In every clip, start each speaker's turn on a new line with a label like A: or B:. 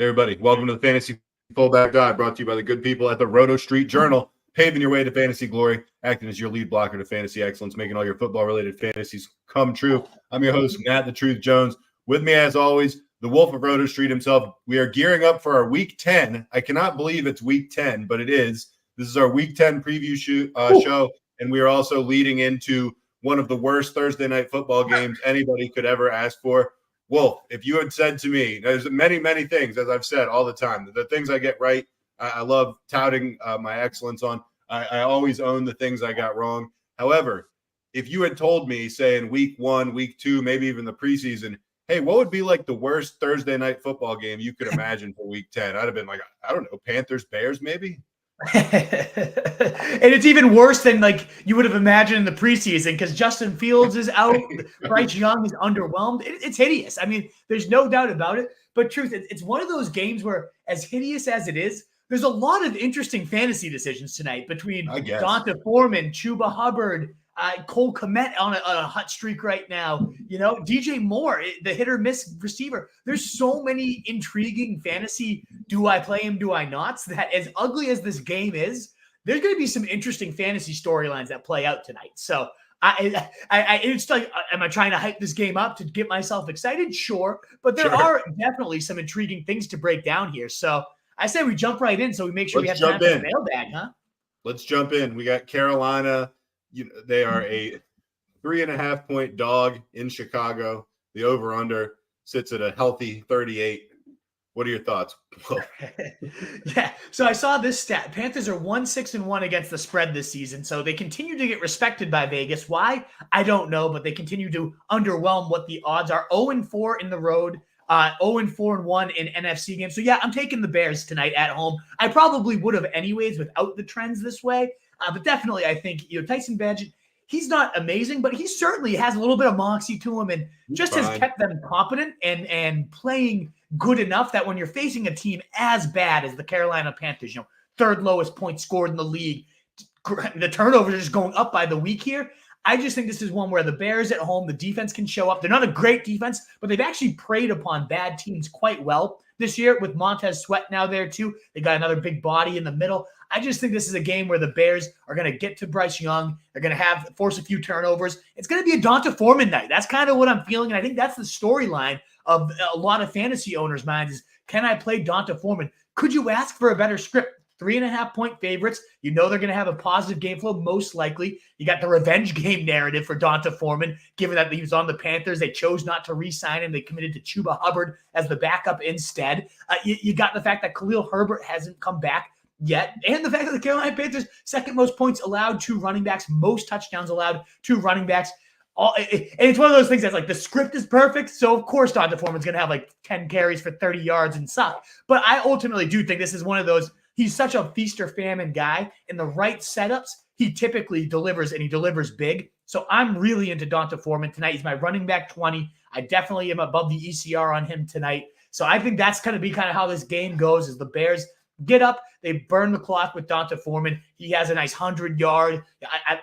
A: Hey everybody, welcome to the Fantasy Fullback Guide, brought to you by the good people at the Roto Street Journal, paving your way to fantasy glory, acting as your lead blocker to fantasy excellence, making all your football-related fantasies come true. I'm your host, Matt the Truth Jones. With me, as always, the Wolf of Roto Street himself. We are gearing up for our Week 10. I cannot believe it's Week 10, but it is. This is our Week 10 preview show, and we are also leading into one of the worst Thursday night football games anybody could ever ask for. Wolf, if you had said to me, there's many, many things, as I've said all the time, the things I get right, I love touting my excellence on. I always own the things I got wrong. However, if you had told me, say in week 1, week 2, maybe even the preseason, hey, what would be like the worst Thursday night football game you could imagine for week 10? I'd have been like, I don't know, Panthers, Bears, maybe?
B: And it's even worse than like you would have imagined in the preseason because Justin Fields is out. Bryce Young is underwhelmed. It's hideous. I mean, there's no doubt about it. But truth, it's one of those games where, as hideous as it is, there's a lot of interesting fantasy decisions tonight between D'Onta Foreman, Chuba Hubbard, Cole Kmet on a hot streak right now. You know, DJ Moore, the hit or miss receiver. There's so many intriguing fantasy. Do I play him? Do I not? So that as ugly as this game is, there's going to be some interesting fantasy storylines that play out tonight. So it's like, am I trying to hype this game up to get myself excited? Sure. But there are definitely some intriguing things to break down here. So I say we jump right in so we make sure we have time for the mailbag, huh?
A: Let's jump in. We got Carolina. They are a 3.5 point dog in Chicago. The over-under sits at a healthy 38. What are your thoughts?
B: Yeah. So I saw this stat. Panthers are 1-6-1 against the spread this season. So they continue to get respected by Vegas. Why? I don't know, but they continue to underwhelm what the odds are. 0-4 in the road. 0-4-1 in NFC games. So yeah, I'm taking the Bears tonight at home. I probably would have anyways without the trends this way. But definitely, I think, Tyson Bagent, he's not amazing, but he certainly has a little bit of moxie to him and just has kept them competent and playing good enough that when you're facing a team as bad as the Carolina Panthers, third lowest points scored in the league, the turnovers are just going up by the week here. I just think this is one where the Bears at home, the defense can show up. They're not a great defense, but they've actually preyed upon bad teams quite well this year with Montez Sweat now there too. They got another big body in the middle. I just think this is a game where the Bears are going to get to Bryce Young. They're going to force a few turnovers. It's going to be a D'Onta Foreman night. That's kind of what I'm feeling. And I think that's the storyline of a lot of fantasy owners' minds is, can I play D'Onta Foreman? Could you ask for a better script? 3.5 point favorites. They're going to have a positive game flow, most likely. You got the revenge game narrative for D'Onta Foreman, given that he was on the Panthers. They chose not to re-sign him. They committed to Chuba Hubbard as the backup instead. You got the fact that Khalil Herbert hasn't come back yet, and the fact that the Carolina Panthers, second most points allowed to running backs, most touchdowns allowed to running backs. And it's one of those things that's like the script is perfect, so of course D'Onta Foreman's going to have like 10 carries for 30 yards and suck. But I ultimately do think this is one of those, he's such a feast or famine guy. In the right setups, he typically delivers, and he delivers big. So I'm really into D'Onta Foreman tonight. He's my running back 20. I definitely am above the ECR on him tonight. So I think that's going to be kind of how this game goes, is the Bears get up, they burn the clock with D'Onta Foreman. He has a nice 100-yard.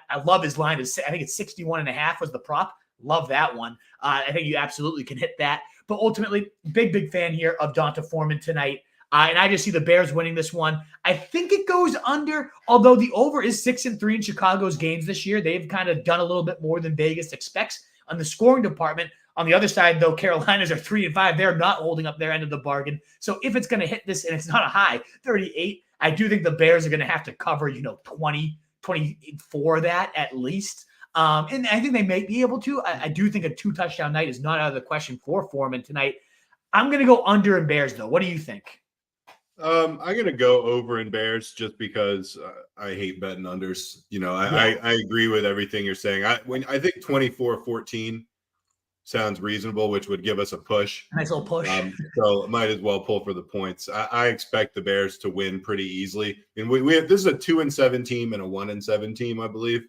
B: I love his line. I think it's 61.5 was the prop. Love that one. I think you absolutely can hit that. But ultimately, big fan here of D'Onta Foreman tonight. And I just see the Bears winning this one. I think it goes under, although the over is 6-3 in Chicago's games this year. They've kind of done a little bit more than Vegas expects on the scoring department. On the other side, though, Carolinas are 3-5. They're not holding up their end of the bargain. So if it's going to hit this, and it's not a high, 38, I do think the Bears are going to have to cover, 20, 24 that at least. And I think they may be able to. I do think a 2-touchdown night is not out of the question for Foreman tonight. I'm going to go under in Bears, though. What do you think?
A: I'm going to go over in Bears just because I hate betting unders. I agree with everything you're saying. I think 24-14 sounds reasonable, which would give us a push.
B: Nice little push.
A: So might as well pull for the points. I expect the Bears to win pretty easily. And we have, this is a 2-7 team and a 1-7 team, I believe.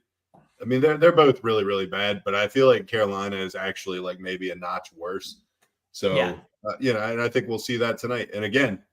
A: I mean, they're both really, really bad, but I feel like Carolina is actually like maybe a notch worse. So, and I think we'll see that tonight. And again,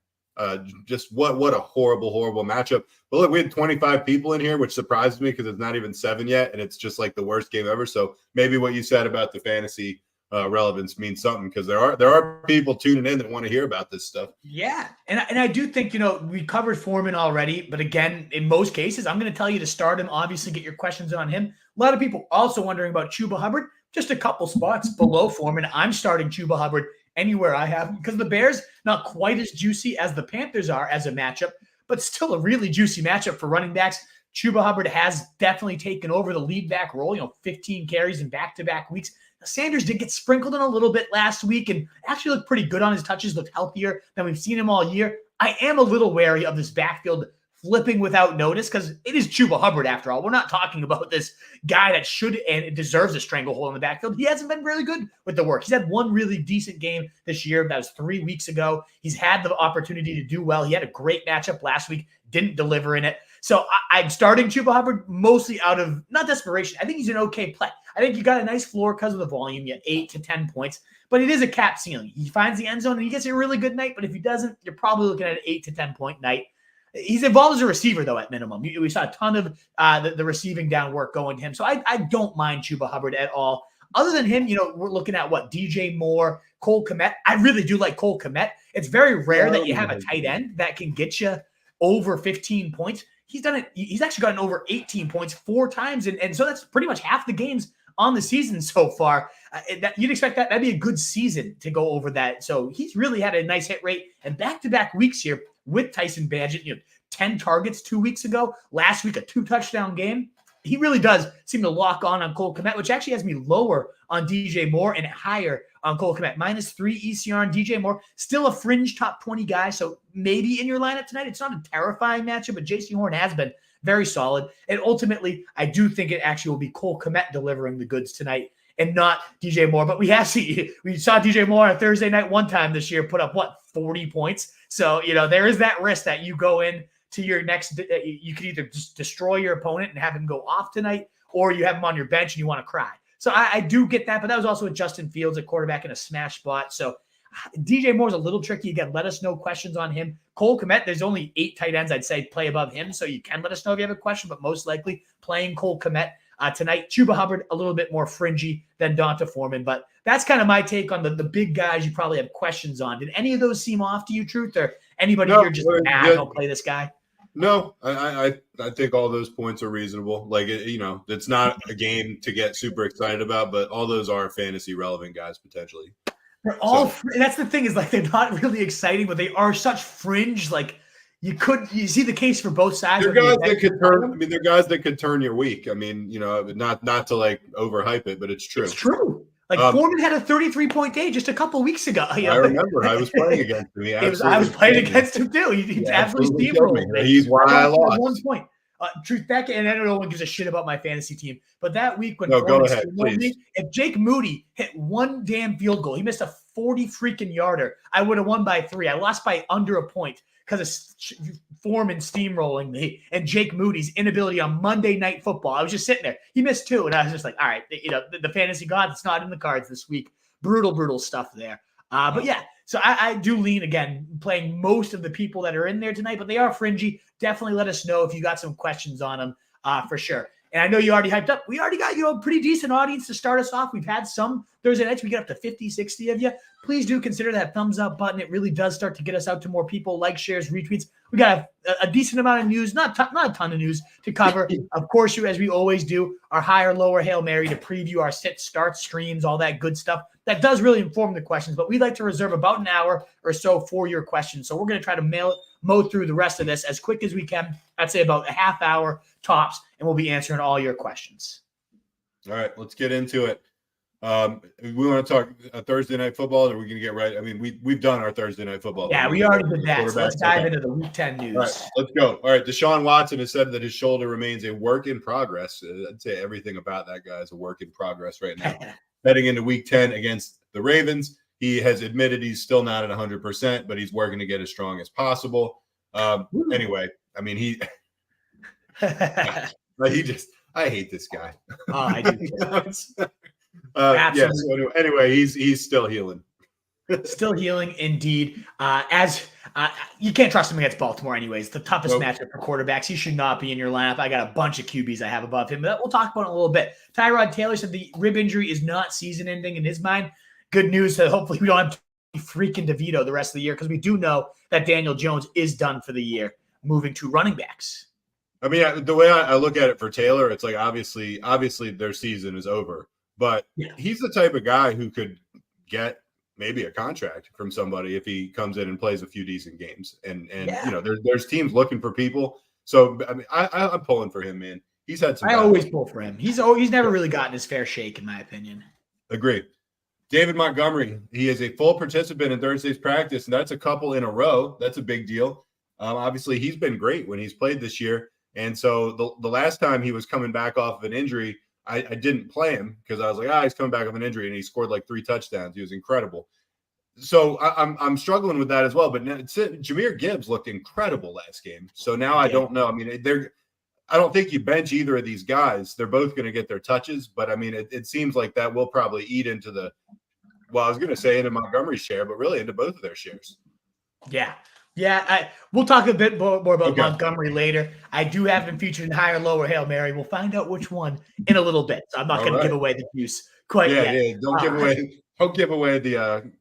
A: just what a horrible matchup. But look, we had 25 people in here, which surprised me because it's not even 7 yet, and it's just like the worst game ever. So maybe what you said about the fantasy relevance means something, because there are people tuning in that want to hear about this stuff.
B: Yeah. And I do think, we covered Foreman already, but again, in most cases, I'm going to tell you to start him, obviously get your questions on him. A lot of people also wondering about Chuba Hubbard, just a couple spots below Foreman. I'm starting Chuba Hubbard anywhere I have, because the Bears, not quite as juicy as the Panthers are as a matchup, but still a really juicy matchup for running backs. Chuba Hubbard has definitely taken over the lead back role, 15 carries in back-to-back weeks. Sanders did get sprinkled in a little bit last week and actually looked pretty good on his touches, looked healthier than we've seen him all year. I am a little wary of this backfield flipping without notice, because it is Chuba Hubbard after all. We're not talking about this guy that should and deserves a stranglehold in the backfield. He hasn't been really good with the work. He's had one really decent game this year. That was 3 weeks ago. He's had the opportunity to do well. He had a great matchup last week, didn't deliver in it. So I'm starting Chuba Hubbard mostly out of, not desperation. I think he's an okay play. I think you got a nice floor because of the volume. You have 8 to 10 points, but it is a cap ceiling. He finds the end zone and he gets a really good night, but if he doesn't, you're probably looking at an 8 to 10 point night. He's involved as a receiver, though, at minimum. We saw a ton of the receiving down work going to him. So I don't mind Chuba Hubbard at all. Other than him, we're looking at DJ Moore, Cole Kmet. I really do like Cole Kmet. It's very rare that you have a tight end that can get you over 15 points. He's done it. He's actually gotten over 18 points 4 times. And so that's pretty much half the games on the season so far. You'd expect that'd be a good season to go over that. So he's really had a nice hit rate, and back-to-back weeks here with Tyson Bagent, 10 targets 2 weeks ago. Last week, a 2-touchdown game. He really does seem to lock on Cole Kmet, which actually has me lower on DJ Moore and higher on Cole Kmet. -3 ECR on DJ Moore. Still a fringe top 20 guy, so maybe in your lineup tonight. It's not a terrifying matchup, but JC Horn has been very solid. And ultimately, I do think it actually will be Cole Kmet delivering the goods tonight and not DJ Moore. But we saw DJ Moore on a Thursday night one time this year put up, 40 points. So, there is that risk that you go in to your next, you could either just destroy your opponent and have him go off tonight, or you have him on your bench and you want to cry. So I do get that, but that was also with Justin Fields, a quarterback in a smash spot. So DJ Moore's a little tricky. Again, let us know questions on him. Cole Kmet, there's only 8 tight ends I'd say play above him, so you can let us know if you have a question, but most likely playing Cole Kmet tonight. Chuba Hubbard, a little bit more fringy than D'Onta Foreman, but that's kind of my take on the big guys you probably have questions on. Did any of those seem off to you, Truth, or anybody here just, don't play this guy?
A: No, I think all those points are reasonable. Like, it's not a game to get super excited about, but all those are fantasy relevant guys potentially.
B: They're all that's the thing, is they're not really exciting, but they are such fringe. Like, you see the case for both sides.
A: They're guys that could turn. They're guys that could turn your week. Not to overhype it, but it's true.
B: It's true. Like, Foreman had a 33-point day just a couple weeks ago.
A: I remember. I was playing against him.
B: I was playing against him too. He absolutely steamrolled me.
A: He's why I lost.
B: 1 point. Truth back, and I don't know no one gives a shit about my fantasy team, but that week when
A: go ahead, please.
B: If Jake Moody hit one damn field goal, he missed a 40 freaking yarder, I would have won by 3. I lost by under a point because of Foreman steamrolling me and Jake Moody's inability on Monday Night Football. I was just sitting there. He missed 2, and I was just like, all right, the fantasy god, it's not in the cards this week. Brutal stuff there. But yeah, so I do lean, again, playing most of the people that are in there tonight, but they are fringy. Definitely let us know if you got some questions on them for sure. And I know you already hyped up. We already got, a pretty decent audience to start us off. We've had some Thursday nights. We get up to 50, 60 of you. Please do consider that thumbs up button. It really does start to get us out to more people. Like, shares, retweets. We got a decent amount of news, not a ton of news to cover. Of course, as we always do, our high or lower Hail Mary to preview our sit, start, streams, all that good stuff. That does really inform the questions, but we'd like to reserve about an hour or so for your questions. So we're going to try to mow through the rest of this as quick as we can. I'd say about a half hour tops, and we'll be answering all your questions.
A: All right, let's get into it. We want to talk Thursday night football, or we're going to get right. I mean, we've done our Thursday night football.
B: Yeah, we already did that. So let's dive into the Week 10 news.
A: All right, let's go. All right, Deshaun Watson has said that his shoulder remains a work in progress. I'd say everything about that guy is a work in progress right now. Heading into Week 10 against the Ravens, he has admitted he's still not at 100%, but he's working to get as strong as possible. Anyway, I mean, I hate this guy.
B: Oh, I do.
A: Yeah. So anyway, he's still healing.
B: Still healing, indeed. You can't trust him against Baltimore, anyways. The toughest matchup for quarterbacks. He should not be in your lineup. I got a bunch of QBs I have above him, but we'll talk about it in a little bit. Tyrod Taylor said the rib injury is not season-ending in his mind. good news that hopefully we don't have to be freaking DeVito the rest of the year, because we do know that Daniel Jones is done for the year, moving to running backs.
A: I mean, the way I look at it for Taylor, it's like obviously their season is over, but he's the type of guy who could get maybe a contract from somebody if he comes in and plays a few decent games. And there's teams looking for people. So I mean, I'm pulling for him, man. He's had some.
B: I always pull for him. He's never really gotten his fair shake, in my opinion.
A: Agree. David Montgomery, he is a full participant in Thursday's practice, and that's a couple in a row. That's a big deal. Obviously, he's been great when he's played this year. And so the last time he was coming back off of an injury, I didn't play him because I was like, he's coming back off an injury, and he scored like 3 touchdowns. He was incredible. So I'm struggling with that as well. But Jahmyr Gibbs looked incredible last game. So now I don't know. I mean, I don't think you bench either of these guys. They're both going to get their touches. But, I mean, it seems like that will probably eat into I was going to say into Montgomery's share, but really into both of their shares.
B: Yeah. Yeah, we'll talk a bit more about Montgomery later. I do have him featured in higher, lower Hail Mary. We'll find out which one in a little bit. So I'm not going to give away the juice quite yet.
A: Yeah, don't give away the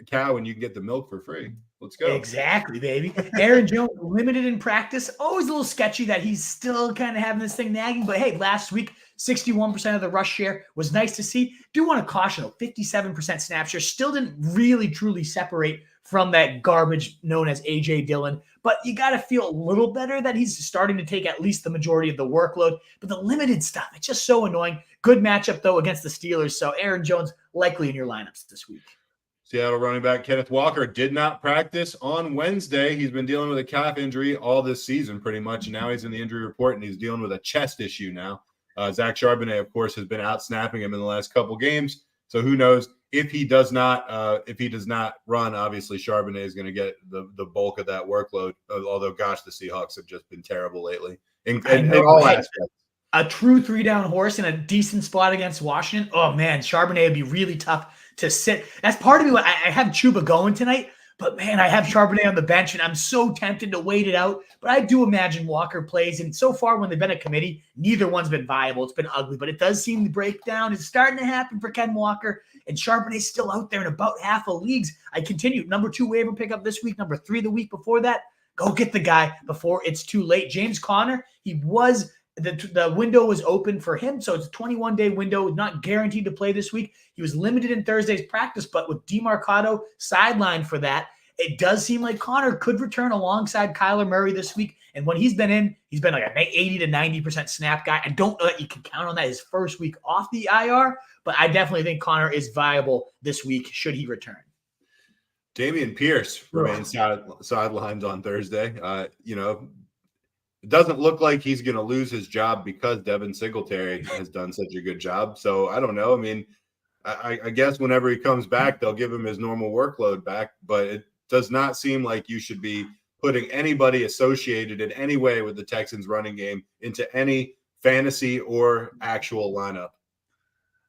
A: cow and you can get the milk for free. Let's go.
B: Exactly, baby. Aaron Jones, limited in practice. Always a little sketchy that he's still kind of having this thing nagging. But, hey, last week, 61% of the rush share was nice to see. Do want to caution, though, 57% snap share still didn't really, truly separate from that garbage known as A.J. Dillon. But you got to feel a little better that he's starting to take at least the majority of the workload. But the limited stuff, it's just so annoying. Good matchup, though, against the Steelers. So Aaron Jones likely in your lineups this week.
A: Seattle running back Kenneth Walker did not practice on Wednesday. He's been dealing with a calf injury all this season pretty much, and now he's in the injury report, and he's dealing with a chest issue now. Zach Charbonnet, of course, has been out snapping him in the last couple games, so who knows if he does not run. Obviously, Charbonnet is going to get the bulk of that workload. Although, gosh, the Seahawks have just been terrible lately in all aspects.
B: A true 3-down horse in a decent spot against Washington. Oh man, Charbonnet would be really tough to sit. That's part of me. I have Chuba going tonight, but man, I have Charbonnet on the bench, and I'm so tempted to wait it out. But I do imagine Walker plays, and so far when they've been a committee, neither one's been viable. It's been ugly, but it does seem the breakdown is starting to happen for Ken Walker, and Charbonnet's still out there in about half of leagues. I continue. Number 2 waiver pickup this week, number 3 the week before that. Go get the guy before it's too late. James Conner, he was the window was open for him, so it's a 21-day window, not guaranteed to play this week. He was limited in Thursday's practice, but with DeMarcado sidelined for that, it does seem like Conner could return alongside Kyler Murray this week. And when he's been in, he's been like an 80 to 90% snap guy. I don't know that you can count on that his first week off the IR, but I definitely think Conner is viable this week should he return.
A: Dameon Pierce remains sidelined on Thursday. It doesn't look like he's going to lose his job because Devin Singletary has done such a good job. So I don't know. I mean, I guess whenever he comes back, they'll give him his normal workload back, but it does not seem like you should be putting anybody associated in any way with the Texans running game into any fantasy or actual lineup.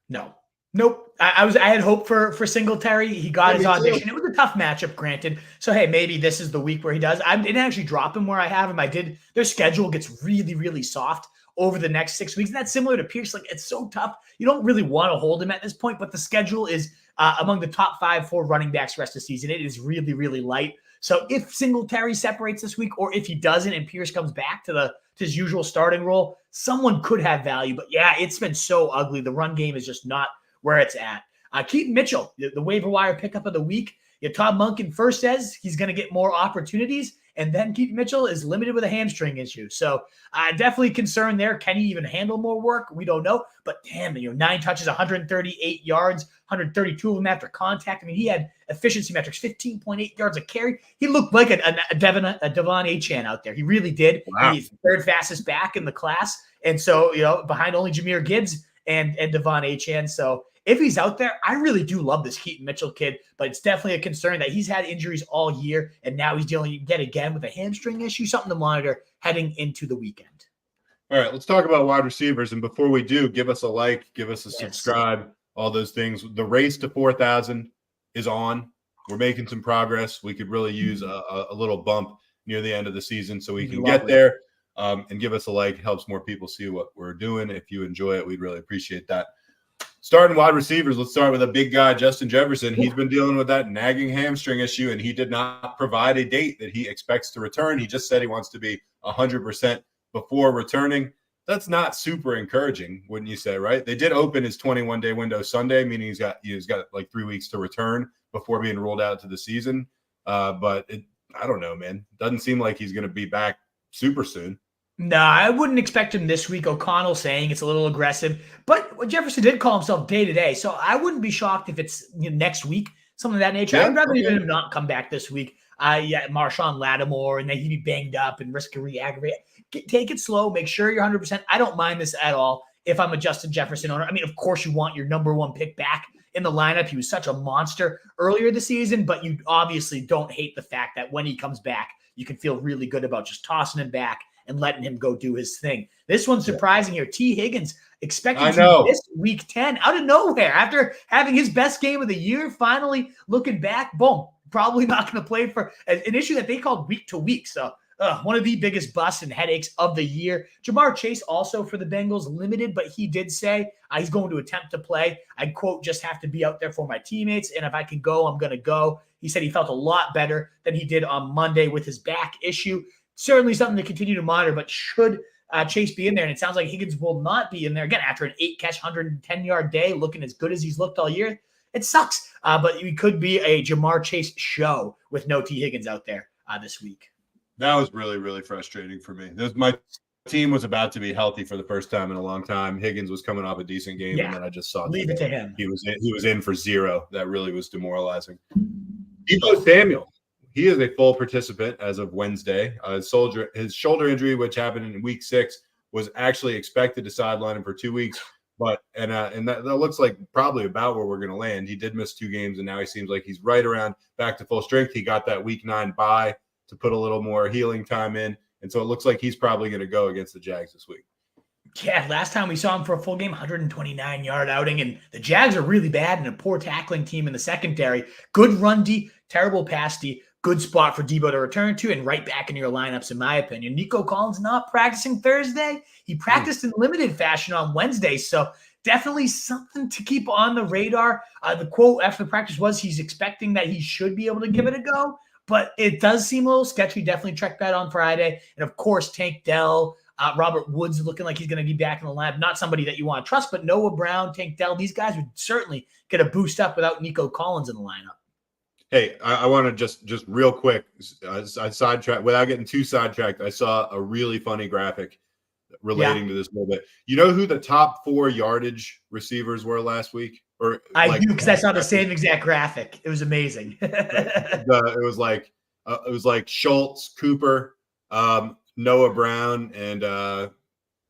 B: No. Nope. I had hope for Singletary. He got his audition. It was a tough matchup, granted. So, hey, maybe this is the week where he does. I didn't actually drop him where I have him. Their schedule gets really, really soft over the next 6 weeks. And that's similar to Pierce. Like, it's so tough. You don't really want to hold him at this point, but the schedule is among the top 5 for running backs rest of the season. It is really, really light. So if Singletary separates this week, or if he doesn't and Pierce comes back to his usual starting role, someone could have value. But yeah, it's been so ugly. The run game is just not where it's at. Keaton Mitchell, the waiver wire pickup of the week. Todd Monken first says he's going to get more opportunities, and then Keaton Mitchell is limited with a hamstring issue. So definitely concerned there. Can he even handle more work? We don't know. But damn, 9 touches, 138 yards, 132 of them after contact. I mean, he had efficiency metrics, 15.8 yards a carry. He looked like a Devon Achane out there. He really did.
A: Wow.
B: He's third fastest back in the class. And so, behind only Jahmyr Gibbs and Devon Achane. So if he's out there, I really do love this Keaton Mitchell kid, but it's definitely a concern that he's had injuries all year, and now he's dealing yet again with a hamstring issue, something to monitor heading into the weekend.
A: All right, let's talk about wide receivers. And before we do, give us a like, give us a subscribe, all those things. The race to 4,000 is on. We're making some progress. We could really use a little bump near the end of the season so we can get there. And give us a like. It helps more people see what we're doing. If you enjoy it, we'd really appreciate that. Starting wide receivers, let's start with a big guy, Justin Jefferson. He's been dealing with that nagging hamstring issue, and he did not provide a date that he expects to return. He just said he wants to be 100% before returning. That's not super encouraging, wouldn't you say, right? They did open his 21-day window Sunday, meaning he's got like 3 weeks to return before being ruled out to the season. But I don't know, man. Doesn't seem like he's going to be back super soon.
B: No, I wouldn't expect him this week. O'Connell saying it's a little aggressive, but Jefferson did call himself day-to-day, so I wouldn't be shocked if it's next week, something of that nature. I'd rather even him not come back this week. Marshawn Lattimore, and then he'd be banged up and risk a re-aggravate. Take it slow. Make sure you're 100%. I don't mind this at all if I'm a Justin Jefferson owner. I mean, of course you want your number one pick back in the lineup. He was such a monster earlier this season, but you obviously don't hate the fact that when he comes back, you can feel really good about just tossing him back and letting him go do his thing. This one's surprising here. T. Higgins expected to miss week 10 out of nowhere after having his best game of the year. Finally looking back, boom, probably not going to play for an issue that they called week to week. So one of the biggest busts and headaches of the year. Jamar Chase also for the Bengals limited, but he did say he's going to attempt to play. I quote, just have to be out there for my teammates. And if I can go, I'm going to go. He said he felt a lot better than he did on Monday with his back issue. Certainly something to continue to monitor, but should Chase be in there? And it sounds like Higgins will not be in there again after an 8-catch, 110-yard day, looking as good as he's looked all year. It sucks, but it could be a Jamar Chase show with no T. Higgins out there this week.
A: That was really, really frustrating for me. My team was about to be healthy for the first time in a long time. Higgins was coming off a decent game, and then I just saw
B: leave it to him.
A: He was in for 0. That really was demoralizing. Deebo Samuel. He is a full participant as of Wednesday. His shoulder injury, which happened in week 6, was actually expected to sideline him for 2 weeks. But that looks like probably about where we're going to land. He did miss 2 games, and now he seems like he's right around back to full strength. He got that week 9 bye to put a little more healing time in, and so it looks like he's probably going to go against the Jags this week.
B: Yeah, last time we saw him for a full game, 129-yard outing, and the Jags are really bad and a poor tackling team in the secondary. Good run D, terrible pass D. Good spot for Deebo to return to and right back in your lineups, in my opinion. Nico Collins not practicing Thursday. He practiced in limited fashion on Wednesday, so definitely something to keep on the radar. The quote after the practice was he's expecting that he should be able to give it a go, but it does seem a little sketchy. Definitely check that on Friday. And, of course, Tank Dell, Robert Woods looking like he's going to be back in the lineup. Not somebody that you want to trust, but Noah Brown, Tank Dell, these guys would certainly get a boost up without Nico Collins in the lineup.
A: Hey, I want to just real quick, I sidetrack without getting too sidetracked. I saw a really funny graphic relating to this a little bit. You know who the top 4 yardage receivers were last week? Or
B: I do, because I saw the same exact graphic. It was amazing.
A: It was like Schultz, Cooper, Noah Brown, and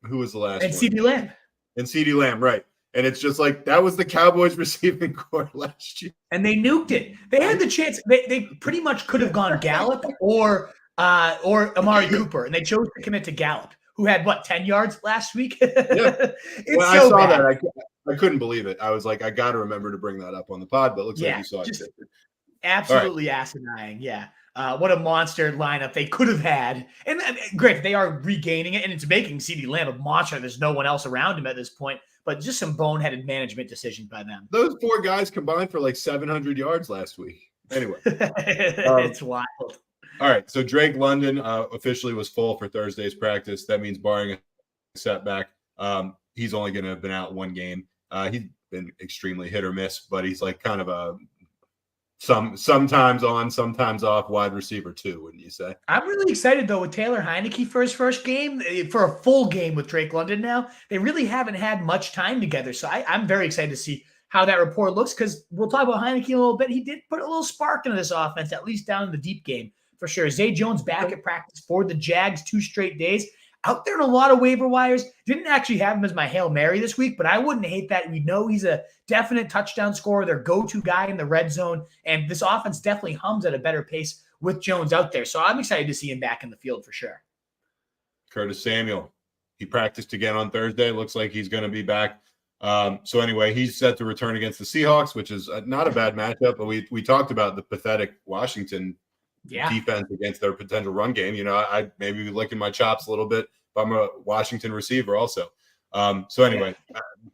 A: who was the last one?
B: And CeeDee Lamb.
A: And CeeDee Lamb, right. And it's just like that was the Cowboys receiving core last year.
B: And they nuked it. They had the chance. They pretty much could have gone Gallup or Amari Cooper, and they chose to commit to Gallup, who had, 10 yards last week?
A: Yeah. I saw bad. That. I couldn't believe it. I was like, I got to remember to bring that up on the pod, but it looks like you saw it.
B: Absolutely asinine. Yeah. What a monster lineup they could have had. And great, they are regaining it, and it's making CeeDee Lamb a monster. There's no one else around him at this point, but just some boneheaded management decisions by them.
A: Those 4 guys combined for like 700 yards last week. Anyway.
B: It's wild.
A: All right, so Drake London officially was full for Thursday's practice. That means barring a setback, he's only going to have been out 1 game. He's been extremely hit or miss, but he's like kind of a sometimes on, sometimes off wide receiver too, wouldn't you say?
B: I'm really excited though with Taylor Heineke for his first game, for a full game with Drake London now. They really haven't had much time together, so I'm very excited to see how that report looks, because we'll talk about Heineke in a little bit. He did put a little spark into this offense, at least down in the deep game for sure. Zay Jones back at practice for the Jags 2 straight days. Out there in a lot of waiver wires. Didn't actually have him as my Hail Mary this week, but I wouldn't hate that. We know he's a definite touchdown scorer, their go-to guy in the red zone, and this offense definitely hums at a better pace with Jones out there. So I'm excited to see him back in the field for sure.
A: Curtis Samuel, he practiced again on Thursday. Looks like he's going to be back. So anyway, he's set to return against the Seahawks, which is not a bad matchup, but we talked about the pathetic Washington defense against their potential run game. You know, I'd maybe be licking my chops a little bit, but I'm a Washington receiver also. So anyway,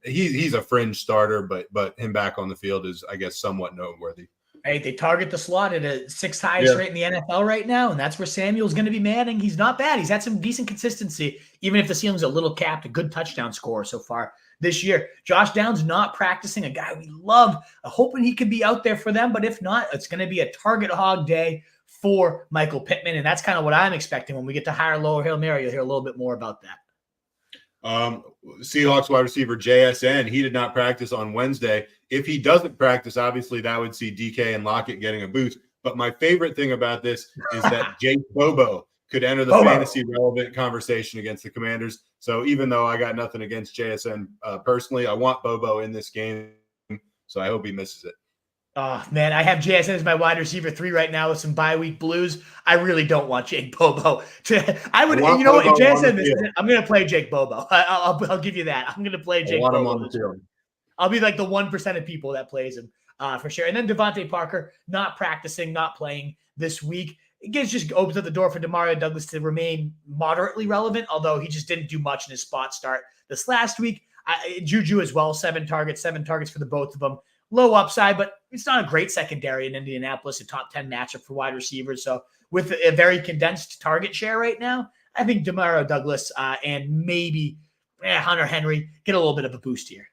A: he's a fringe starter, but him back on the field is, I guess, somewhat noteworthy.
B: Hey, they target the slot at a 6th highest rate in the NFL right now, and that's where Samuel's going to be manning. He's not bad. He's had some decent consistency, even if the ceiling's a little capped, a good touchdown scorer so far this year. Josh Downs not practicing, a guy we love, hoping he could be out there for them, but if not, it's going to be a target hog day for Michael Pittman, and that's kind of what I'm expecting. When we get to higher, lower Hail Mary, you'll hear a little bit more about that.
A: Seahawks wide receiver JSN, he did not practice on Wednesday. If he doesn't practice, obviously that would see DK and Lockett getting a boost. But my favorite thing about this is that Jake Bobo could enter the fantasy relevant conversation against the Commanders. So even though I got nothing against JSN personally, I want Bobo in this game. So I hope he misses it.
B: Oh, man, I have JSN as my wide receiver 3 right now with some bye week blues. I really don't want Jake Bobo. You know what? If JSN misses it, I'm going to play Jake Bobo. I'll give you that. I'm going to play Jake Bobo.
A: On the field.
B: I'll be like the 1% of people that plays him for sure. And then Devontae Parker not practicing, not playing this week. It just opens up the door for Demario Douglas to remain moderately relevant, although he just didn't do much in his spot start this last week. Juju as well, 7 targets for the both of them. Low upside, but it's not a great secondary in Indianapolis, a top 10 matchup for wide receivers. So with a very condensed target share right now, I think Demario Douglas and maybe Hunter Henry get a little bit of a boost here.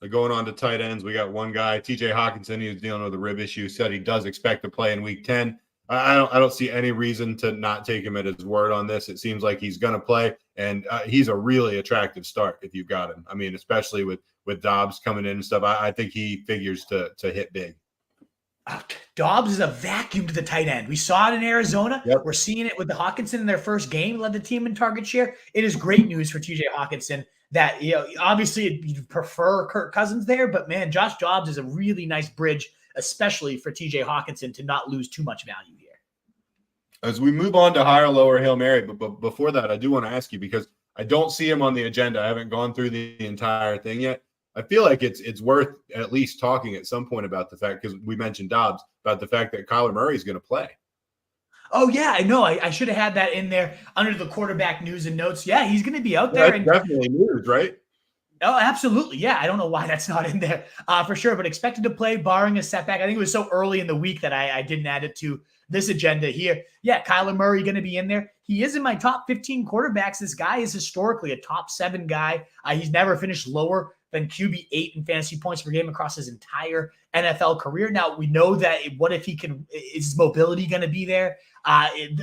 A: Going on to tight ends, we got one guy, TJ Hawkinson. He was dealing with a rib issue. Said he does expect to play in Week 10. I don't see any reason to not take him at his word on this. It seems like he's going to play, and he's a really attractive start if you've got him. I mean, especially with Dobbs coming in and stuff. I think he figures to hit big.
B: Dobbs is a vacuum to the tight end. We saw it in Arizona.
A: Yep.
B: We're seeing it with the Hawkinson in their first game, led the team in target share. It is great news for TJ Hawkinson that, obviously you prefer Kirk Cousins there, but man, Josh Dobbs is a really nice bridge, especially for TJ Hawkinson to not lose too much value here.
A: As we move on to higher, lower Hail Mary, but before that, I do want to ask you, because I don't see him on the agenda. I haven't gone through the entire thing yet. I feel like it's worth at least talking at some point about the fact, because we mentioned Dobbs, about the fact that Kyler Murray is going to play.
B: Oh, yeah, I know. I should have had that in there under the quarterback news and notes. Yeah, he's going to be out there.
A: That's definitely news, right?
B: Oh, absolutely. Yeah, I don't know why that's not in there for sure, but expected to play barring a setback. I think it was so early in the week that I didn't add it to this agenda here. Yeah, Kyler Murray going to be in there. He is in my top 15 quarterbacks. This guy is historically a top 7 guy. He's never finished lower than QB 8 in fantasy points per game across his entire NFL career. Now, we know that what if he can – is his mobility going to be there?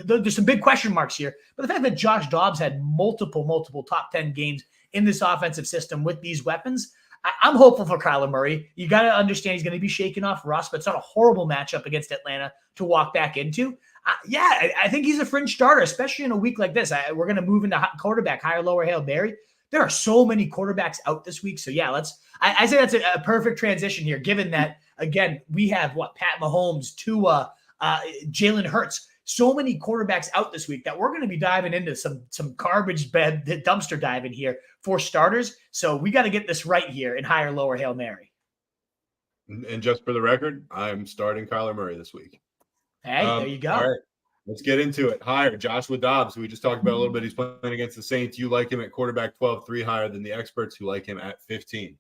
B: There's some big question marks here. But the fact that Josh Dobbs had multiple top 10 games in this offensive system with these weapons, I'm hopeful for Kyler Murray. You got to understand he's going to be shaking off rust, but it's not a horrible matchup against Atlanta to walk back into. I think he's a fringe starter, especially in a week like this. We're going to move into quarterback, higher, lower Hail Mary. There are so many quarterbacks out this week. So, yeah, I say that's a perfect transition here, given that, again, we have Pat Mahomes, Tua, Jalen Hurts. So many quarterbacks out this week that we're going to be diving into some garbage bed dumpster diving here for starters. So we got to get this right here in higher, lower Hail Mary.
A: And just for the record, I'm starting Kyler Murray this week.
B: Hey, there you go.
A: All right, let's get into it. Higher, Joshua Dobbs, who we just talked about a little bit. He's playing against the Saints. You like him at quarterback 12, 3 higher than the experts who like him at 15.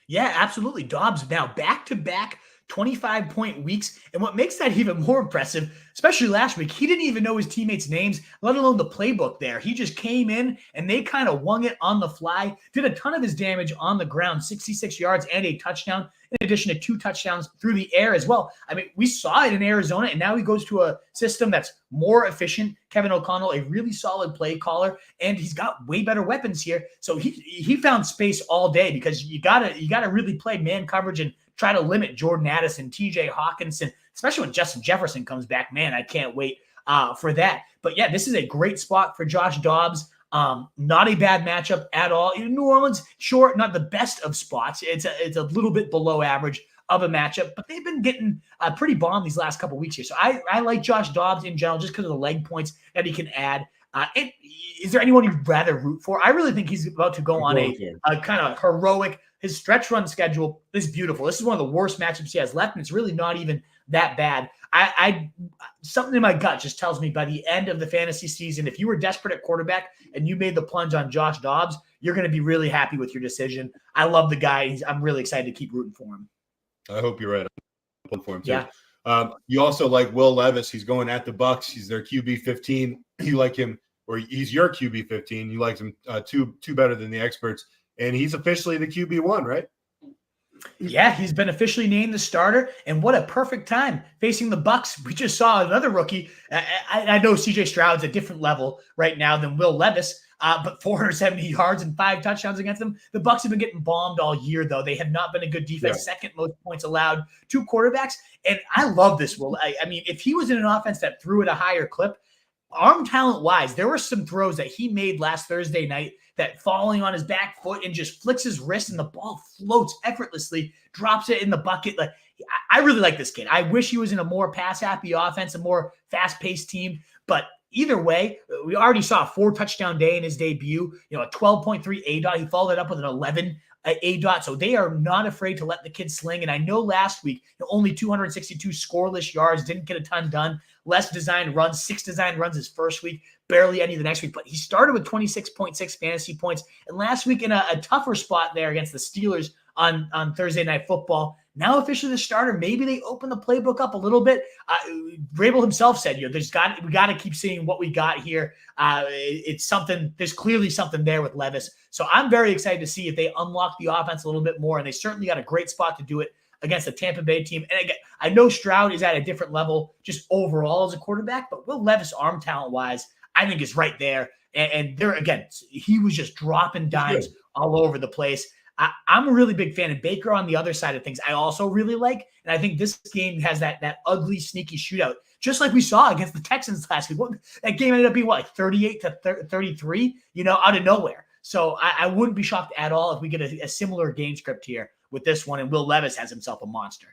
B: Yeah, absolutely. Dobbs now back-to-back 25-point weeks. And what makes that even more impressive, especially last week, he didn't even know his teammates' names, let alone the playbook there. He just came in and they kind of wung it on the fly, did a ton of his damage on the ground, 66 yards and a touchdown, in addition to 2 touchdowns through the air as well. I mean, we saw it in Arizona, and now he goes to a system that's more efficient. Kevin O'Connell, a really solid play caller, and he's got way better weapons here. So he found space all day, because you gotta really play man coverage and try to limit Jordan Addison, TJ Hawkinson, especially when Justin Jefferson comes back. Man, I can't wait for that. But yeah, this is a great spot for Josh Dobbs. Not a bad matchup at all. In New Orleans, sure, not the best of spots. It's a little bit below average of a matchup, but they've been getting pretty bombed these last couple weeks here. So I like Josh Dobbs in general just because of the leg points that he can add. And is there anyone you'd rather root for? I really think he's about to go on a kind of heroic. His stretch run schedule is beautiful. This is one of the worst matchups he has left, and it's really not even that bad. I something in my gut just tells me by the end of the fantasy season, if you were desperate at quarterback and you made the plunge on Josh Dobbs, you're going to be really happy with your decision. I love the guy. I'm really excited to keep rooting for him.
A: I hope you're right. I'm pulling for him too.
B: Yeah.
A: You also like Will Levis. He's going at the Bucks. He's their QB 15. You like him, or he's your QB 15. You like him two better than the experts, and he's officially the QB 1, right?
B: Yeah, he's been officially named the starter, and what a perfect time facing the Bucks. We just saw another rookie. I know CJ Stroud's a different level right now than Will Levis, but 470 yards and 5 touchdowns against them. The Bucks have been getting bombed all year, though. They have not been a good defense. Yeah. Second most points allowed to quarterbacks, and I love this. Will I mean, if he was in an offense that threw at a higher clip, arm talent wise, there were some throws that he made last Thursday night that falling on his back foot and just flicks his wrist and the ball floats effortlessly, drops it in the bucket. Like, I really like this kid. I wish he was in a more pass happy offense, a more fast paced team, but either way, we already saw a 4 touchdown day in his debut, a 12.3 ADOT. He followed it up with an 11 ADOT. So they are not afraid to let the kid sling. And I know last week, only 262 scoreless yards, didn't get a ton done. Less designed runs, 6 designed runs his first week, barely any the next week. But he started with 26.6 fantasy points. And last week in a tougher spot there against the Steelers on Thursday Night Football. Now officially the starter. Maybe they open the playbook up a little bit. Vrabel himself said, we got to keep seeing what we got here. It's something. There's clearly something there with Levis. So I'm very excited to see if they unlock the offense a little bit more. And they certainly got a great spot to do it against the Tampa Bay team. And again, I know Stroud is at a different level just overall as a quarterback, but Will Levis, arm talent-wise, I think is right there. And there, again, he was just dropping dimes all over the place. I'm a really big fan of Baker on the other side of things. I also really like, and I think this game has that ugly, sneaky shootout, just like we saw against the Texans last week. That game ended up being, like 38-33, out of nowhere. So I wouldn't be shocked at all if we get a similar game script here with this one, and Will Levis has himself a monster.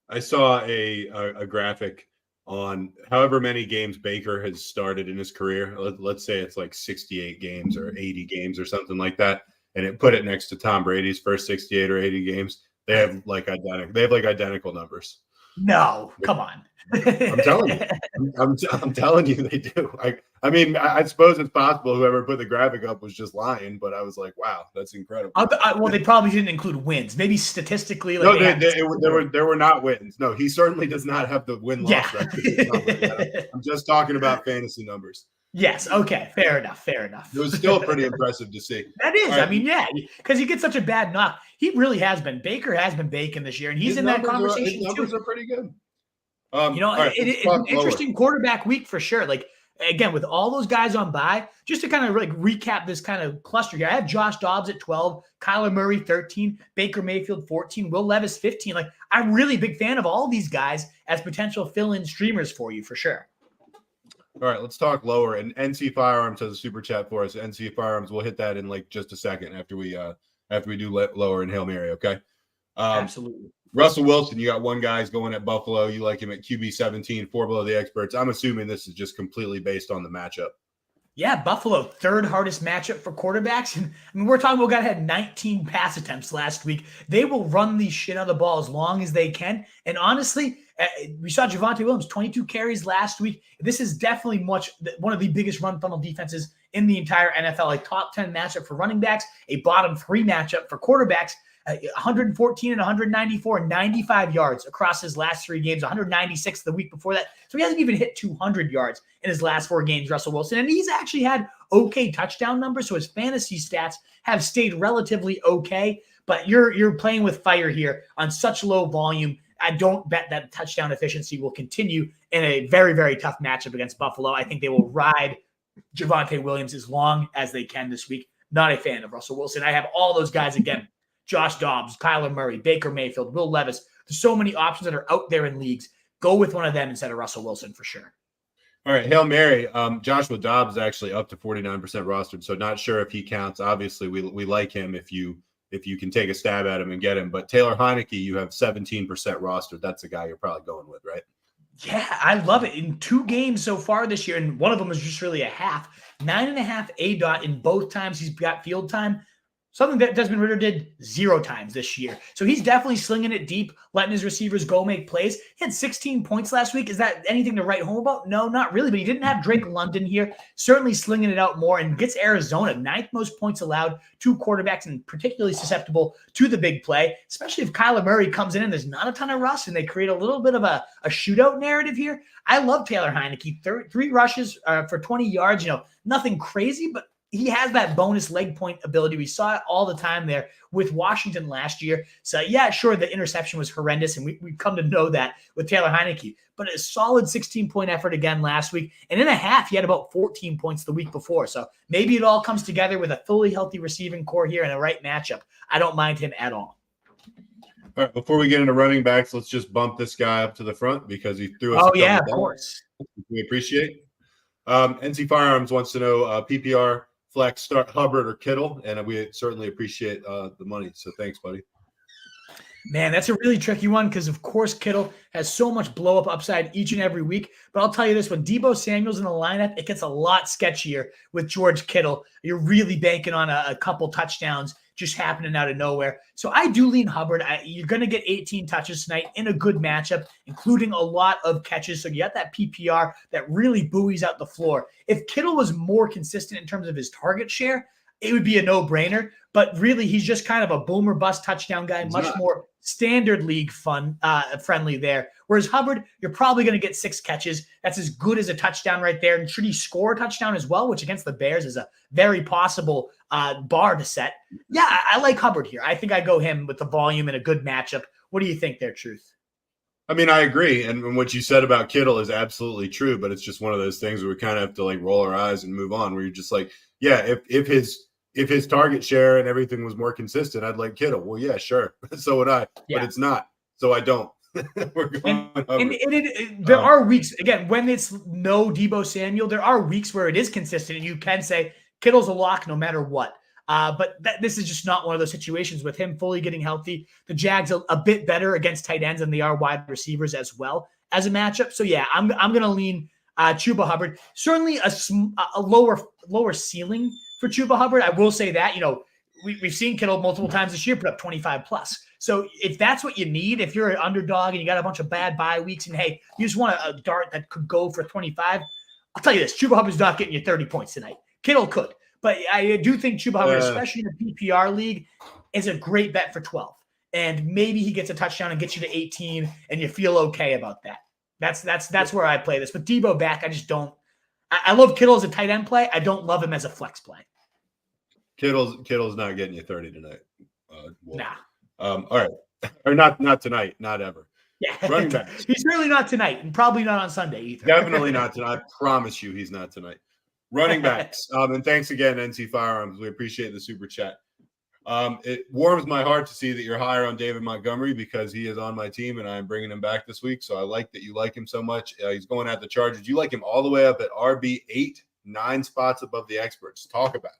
A: I saw a graphic on however many games Baker has started in his career. Let's say it's like 68 games or 80 games or something like that, and it put it next to Tom Brady's first 68 or 80 games. They have like identical numbers.
B: No, come on.
A: I'm telling you. I'm telling you they do. I mean, I suppose it's possible whoever put the graphic up was just lying, but I was like, wow, that's incredible.
B: Well, they probably didn't include wins. Maybe statistically.
A: Like no, there were not wins. No, he certainly does not have the win-loss record. I'm just talking about fantasy numbers.
B: Yes. Okay. Fair enough.
A: It was still pretty impressive to see.
B: That is. Right. I mean, yeah, because he gets such a bad knock. He really has been. Baker has been baking this year, and he's in that conversation
A: his numbers
B: too.
A: Are pretty good.
B: Right, it's an interesting quarterback week for sure. Like, again, with all those guys on bye, just to kind of like recap this kind of cluster here. I have Josh Dobbs at 12, Kyler Murray 13, Baker Mayfield 14, Will Levis 15. Like, I'm really a big fan of all these guys as potential fill-in streamers for you for sure.
A: All right, let's talk lower. And NC Firearms has a super chat for us. NC Firearms, we'll hit that in like just a second after we do lower and Hail Mary. Okay.
B: Absolutely.
A: Russell Wilson, you got one guy's going at Buffalo. You like him at QB 17, 4 below the experts. I'm assuming this is just completely based on the matchup.
B: Yeah, Buffalo, third hardest matchup for quarterbacks. And I mean, we're talking about a guy that had 19 pass attempts last week. They will run these shit out of the ball as long as they can. And honestly, we saw Javonte Williams, 22 carries last week. This is definitely one of the biggest run funnel defenses in the entire NFL. A top 10 matchup for running backs, a bottom 3 matchup for quarterbacks. 114 and 194, 95 yards across his last 3 games, 196 the week before that. So he hasn't even hit 200 yards in his last 4 games, Russell Wilson. And he's actually had okay touchdown numbers. So his fantasy stats have stayed relatively okay. But you're playing with fire here on such low volume. I don't bet that touchdown efficiency will continue in a very, very tough matchup against Buffalo. I think they will ride Javonte Williams as long as they can this week. Not a fan of Russell Wilson. I have all those guys again. Josh Dobbs, Kyler Murray, Baker Mayfield, Will Levis. There's so many options that are out there in leagues. Go with one of them instead of Russell Wilson for sure.
A: All right, Hail Mary. Joshua Dobbs is actually up to 49% rostered, so not sure if he counts. Obviously, we like him if you can take a stab at him and get him. But Taylor Heineke, you have 17% rostered. That's the guy you're probably going with, right?
B: Yeah, I love it. In 2 games so far this year, and one of them was just really a half, 9.5 ADOT in both times he's got field time. Something that Desmond Ridder did 0 times this year. So he's definitely slinging it deep, letting his receivers go make plays. He had 16 points last week. Is that anything to write home about? No, not really. But he didn't have Drake London here. Certainly slinging it out more and gets Arizona 9th most points allowed to quarterbacks and particularly susceptible to the big play, especially if Kyler Murray comes in and there's not a ton of rust and they create a little bit of a shootout narrative here. I love Taylor Heineke. 3 rushes for 20 yards. Nothing crazy, but he has that bonus leg point ability. We saw it all the time there with Washington last year. So, yeah, sure, the interception was horrendous, and we've come to know that with Taylor Heineke. But a solid 16-point effort again last week. And in a half, he had about 14 points the week before. So maybe it all comes together with a fully healthy receiving core here and a right matchup. I don't mind him at all.
A: All right, before we get into running backs, let's just bump this guy up to the front because he threw us.
B: Oh, yeah, of course.
A: We appreciate. NC Firearms wants to know PPR flex start Hubbard or Kittle, and we certainly appreciate the money. So thanks, buddy.
B: Man, that's a really tricky one because, of course, Kittle has so much blow-up upside each and every week. But I'll tell you this, when Deebo Samuel's in the lineup, it gets a lot sketchier with George Kittle. You're really banking on a couple touchdowns just happening out of nowhere. So I do lean Hubbard. You're going to get 18 touches tonight in a good matchup, including a lot of catches. So you got that PPR that really buoys out the floor. If Kittle was more consistent in terms of his target share, it would be a no-brainer. But really, he's just kind of a boomer bust touchdown guy, much more standard league friendly there. Whereas Hubbard, you're probably going to get 6 catches. That's as good as a touchdown right there. And should he score a touchdown as well, which against the Bears is a very possible bar to set? Yeah, I like Hubbard here. I think I go him with the volume and a good matchup. What do you think there, Truth?
A: I mean, I agree. And what you said about Kittle is absolutely true, but it's just one of those things where we kind of have to like roll our eyes and move on, where you're just like, yeah, if his target share and everything was more consistent, I'd like Kittle. Well, yeah, sure. So would I, but it's not. So I don't.
B: There are weeks, again, when it's no Deebo Samuel, there are weeks where it is consistent and you can say Kittle's a lock no matter what. But this is just not one of those situations with him fully getting healthy. The Jags a bit better against tight ends than they are wide receivers as well as a matchup. So, yeah, I'm going to lean Chuba Hubbard. Certainly a lower ceiling for Chuba Hubbard. I will say that, we've seen Kittle multiple times this year put up 25 plus. So if that's what you need, if you're an underdog and you got a bunch of bad bye weeks and, hey, you just want a dart that could go for 25, I'll tell you this, Chuba Hubbard's not getting you 30 points tonight. Kittle could. But I do think Chuba Hubbard, especially in a PPR league, is a great bet for 12. And maybe he gets a touchdown and gets you to 18 and you feel okay about that. That's where I play this. But Deebo back, I just don't. I love Kittle as a tight end play. I don't love him as a flex play.
A: Kittle's not getting you 30 tonight.
B: Nah.
A: All right. Or not tonight. Not ever.
B: Yeah.
A: Running backs.
B: He's certainly not tonight and probably not on Sunday either.
A: Definitely not tonight. I promise you he's not tonight. Running backs. And thanks again, NC Firearms. We appreciate the super chat. It warms my heart to see that you're higher on David Montgomery because he is on my team and I'm bringing him back this week. So I like that you like him so much. He's going at the Chargers. You like him all the way up at RB8, 9 spots above the experts. Talk about it.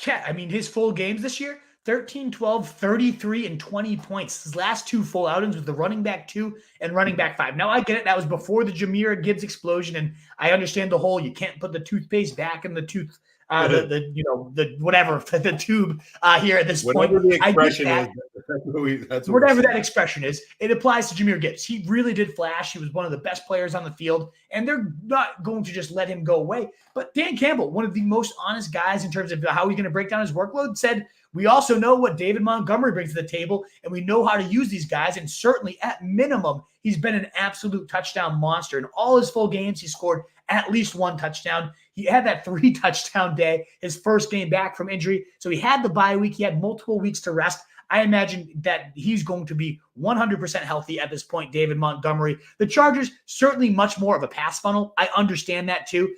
B: Yeah, I mean, his full games this year, 13, 12, 33, and 20 points. His last 2 full outings with the running back 2 and running back 5. Now, I get it. That was before the Jahmyr Gibbs explosion, and I understand the whole you can't put the toothpaste back in the tooth, the tube here at this
A: Whatever
B: point.
A: the expression is,
B: whatever that expression is, it applies to Jahmyr Gibbs. He really did flash. He was one of the best players on the field, and they're not going to just let him go away. But Dan Campbell, one of the most honest guys in terms of how he's going to break down his workload, said, we also know what David Montgomery brings to the table, and we know how to use these guys. And certainly, at minimum, he's been an absolute touchdown monster. In all his full games, he scored at least 1 touchdown. He had that 3-touchdown day, his first game back from injury. So he had the bye week. He had multiple weeks to rest. I imagine that he's going to be 100% healthy at this point, David Montgomery. The Chargers, certainly much more of a pass funnel. I understand that too.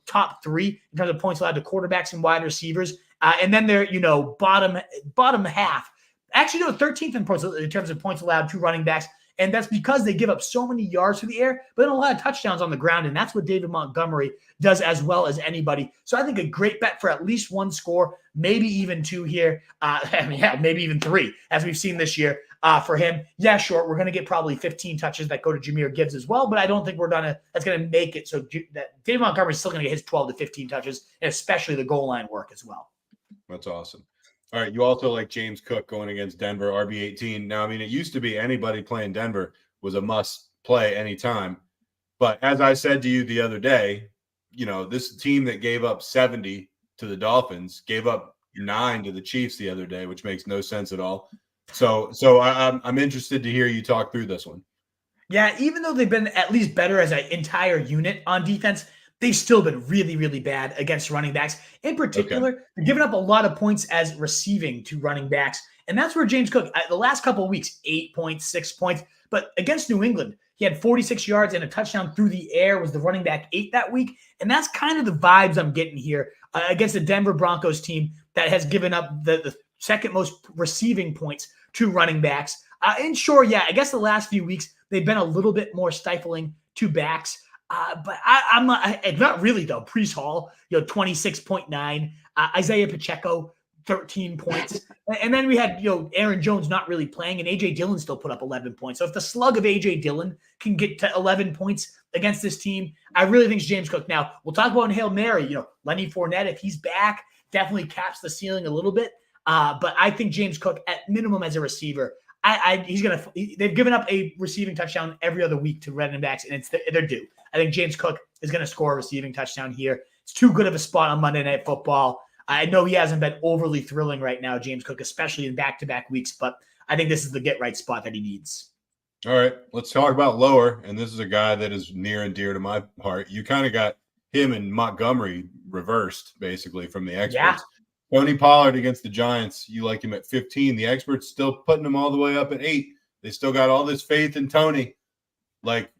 B: Top 3 in terms of points allowed to quarterbacks and wide receivers. And then they're, bottom half. Actually, 13th in terms of points allowed to running backs. And that's because they give up so many yards through the air, but then a lot of touchdowns on the ground. And that's what David Montgomery does as well as anybody. So I think a great bet for at least 1 score, maybe even 2 here. Maybe even 3, as we've seen this year for him. Yeah, sure. We're going to get probably 15 touches that go to Jahmyr Gibbs as well, but I don't think that's going to make it so that David Montgomery is still going to get his 12 to 15 touches, and especially the goal line work as well.
A: That's awesome. All right. You also like James Cook going against Denver, RB18. Now, I mean, it used to be anybody playing Denver was a must play anytime. But as I said to you the other day, this team that gave up 70 to the Dolphins gave up 9 to the Chiefs the other day, which makes no sense at all. So I'm interested to hear you talk through this one.
B: Yeah, even though they've been at least better as an entire unit on defense, they've still been really, really bad against running backs. In particular, they're giving up a lot of points as receiving to running backs. And that's where James Cook, the last couple of weeks, 8 points, 6 points. But against New England, he had 46 yards and a touchdown through the air, was the running back 8 that week. And that's kind of the vibes I'm getting here against the Denver Broncos team that has given up the second most receiving points to running backs. And sure, yeah, I guess the last few weeks, they've been a little bit more stifling to backs. But I'm not really, though. Breece Hall, 26.9. Isaiah Pacheco, 13 points. And then we had, Aaron Jones not really playing, and A.J. Dillon still put up 11 points. So if the slug of A.J. Dillon can get to 11 points against this team, I really think it's James Cook. Now, we'll talk about in Hail Mary, Lenny Fournette, if he's back, definitely caps the ceiling a little bit. But I think James Cook, at minimum as a receiver, they've given up a receiving touchdown every other week to running backs, and they're due. I think James Cook is going to score a receiving touchdown here. It's too good of a spot on Monday Night Football. I know he hasn't been overly thrilling right now, James Cook, especially in back-to-back weeks, but I think this is the get-right spot that he needs.
A: All right, let's talk about lower, and this is a guy that is near and dear to my heart. You kind of got him and Montgomery reversed, basically, from the experts.
B: Yeah.
A: Tony Pollard against the Giants, you like him at 15. The experts still putting him all the way up at 8. They still got all this faith in Tony. Like,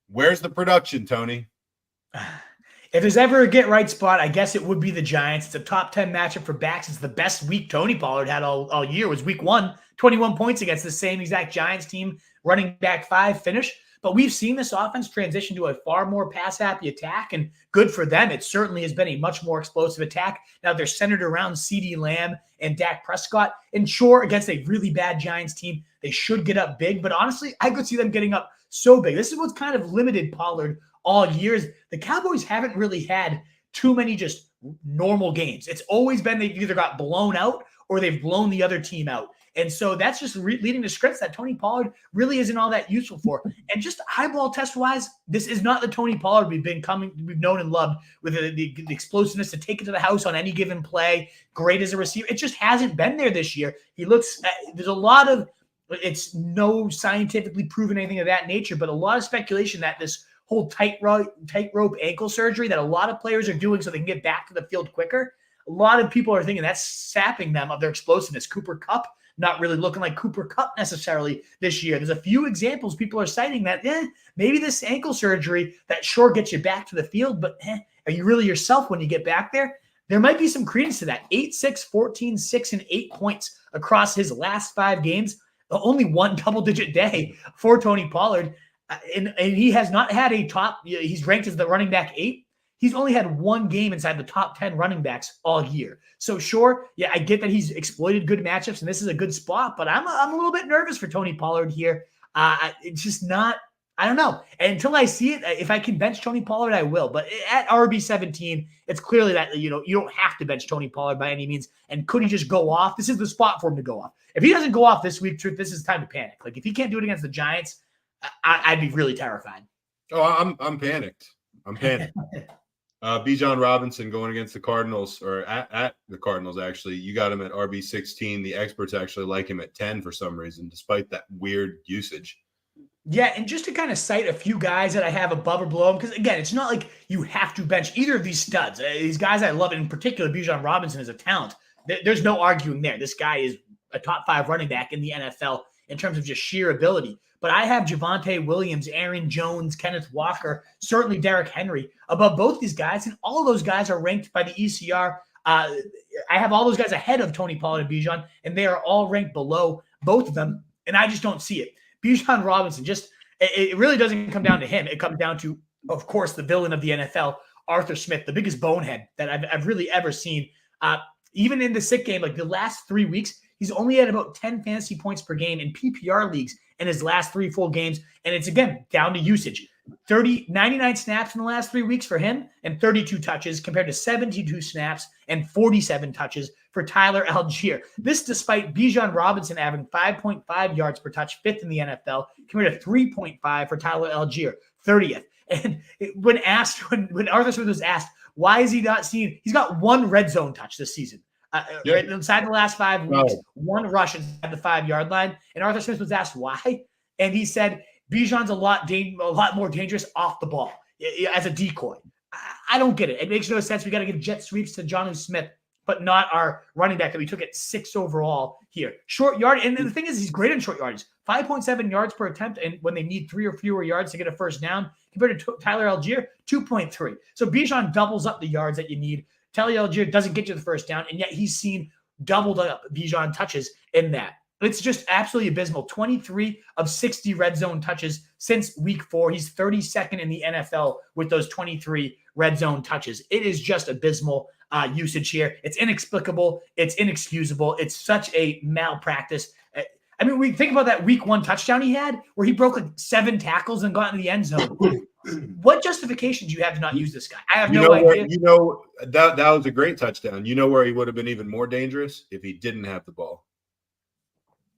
A: where's the production, Tony?
B: If there's ever a get-right spot, I guess it would be the Giants. It's a top 10 matchup for backs. It's the best week Tony Pollard had all year was week 1. 21 points against the same exact Giants team, running back 5 finish. But we've seen this offense transition to a far more pass-happy attack, and good for them. It certainly has been a much more explosive attack. Now they're centered around CeeDee Lamb and Dak Prescott. And sure, against a really bad Giants team, they should get up big. But honestly, I could see them getting up so big. This is what's kind of limited Pollard all years. The Cowboys haven't really had too many just normal games. It's always been they've either got blown out or they've blown the other team out. And so that's just leading to scripts that Tony Pollard really isn't all that useful for. And just eyeball test-wise, this is not the Tony Pollard we've known and loved with the explosiveness to take it to the house on any given play, great as a receiver. It just hasn't been there this year. He looks there's a lot of it's no scientifically proven anything of that nature, but a lot of speculation that this whole tightrope ankle surgery that a lot of players are doing so they can get back to the field quicker. A lot of people are thinking that's sapping them of their explosiveness. Cooper Kupp not really looking like Cooper Kupp necessarily this year. There's a few examples people are citing that maybe this ankle surgery that sure gets you back to the field, but are you really yourself when you get back there? There might be some credence to that. 8, 6, 14, 6, and 8 points across his last 5 games. Only one double-digit day for Tony Pollard. And he has not had a top – he's ranked as the running back 8. He's only had one game inside the top 10 running backs all year. So sure, yeah, I get that he's exploited good matchups, and this is a good spot, but I'm a little bit nervous for Tony Pollard here. It's just not – I don't know. And until I see it, if I can bench Tony Pollard, I will. But at RB17, it's clearly that you don't have to bench Tony Pollard by any means. And could he just go off? This is the spot for him to go off. If he doesn't go off this week, this is time to panic. Like if he can't do it against the Giants, I'd be really terrified.
A: Oh, I'm panicked. I'm panicked. Bijan Robinson going against the Cardinals, or at the Cardinals, actually. You got him at RB16. The experts actually like him at 10 for some reason, despite that weird usage.
B: Yeah, and just to kind of cite a few guys that I have above or below him, because, again, it's not like you have to bench either of these studs. These guys I love, in particular, Bijan Robinson is a talent. There's no arguing there. This guy is a top 5 running back in the NFL in terms of just sheer ability. But I have Javonte Williams, Aaron Jones, Kenneth Walker, certainly Derrick Henry above both these guys. And all of those guys are ranked by the ECR. I have all those guys ahead of Tony Pollard and Bijan, and they are all ranked below both of them. And I just don't see it. Bijan Robinson, it really doesn't come down to him. It comes down to, of course, the villain of the NFL, Arthur Smith, the biggest bonehead that I've really ever seen. Even in the sick game, like the last 3 weeks, he's only had about 10 fantasy points per game in PPR leagues in his last 3 full games. And it's, again, down to usage. 99 snaps in the last 3 weeks for him and 32 touches compared to 72 snaps and 47 touches for Tyler Algier. This despite Bijan Robinson having 5.5 yards per touch, 5th in the NFL, compared to 3.5 for Tyler Algier, 30th. And when Arthur Smith was asked, why is he not seeing? He's got one red zone touch this season. Right inside the last 5 weeks, one rush inside the 5-yard line. And Arthur Smith was asked why, and he said Bijan's a lot more dangerous off the ball as a decoy. I don't get it. It makes no sense. We got to give jet sweeps to Jonnu Smith, but not our running back that we took at 6 overall here. Short yard, and the thing is, he's great in short yards. 5.7 yards per attempt, and when they need 3 or fewer yards to get a first down, compared to Tyler Algier, 2.3. So Bijan doubles up the yards that you need. Tyler Algier doesn't get you the first down, and yet he's seen doubled up Bijan touches in that. It's just absolutely abysmal. 23 of 60 red zone touches since week 4. He's 32nd in the NFL with those 23 red zone touches. It is just abysmal usage here. It's inexplicable. It's inexcusable. It's such a malpractice. I mean, we think about that week 1 touchdown he had where he broke like 7 tackles and got into the end zone. What justification do you have to not use this guy? I have no idea.
A: That was a great touchdown. You know where he would have been even more dangerous? If he didn't have the ball.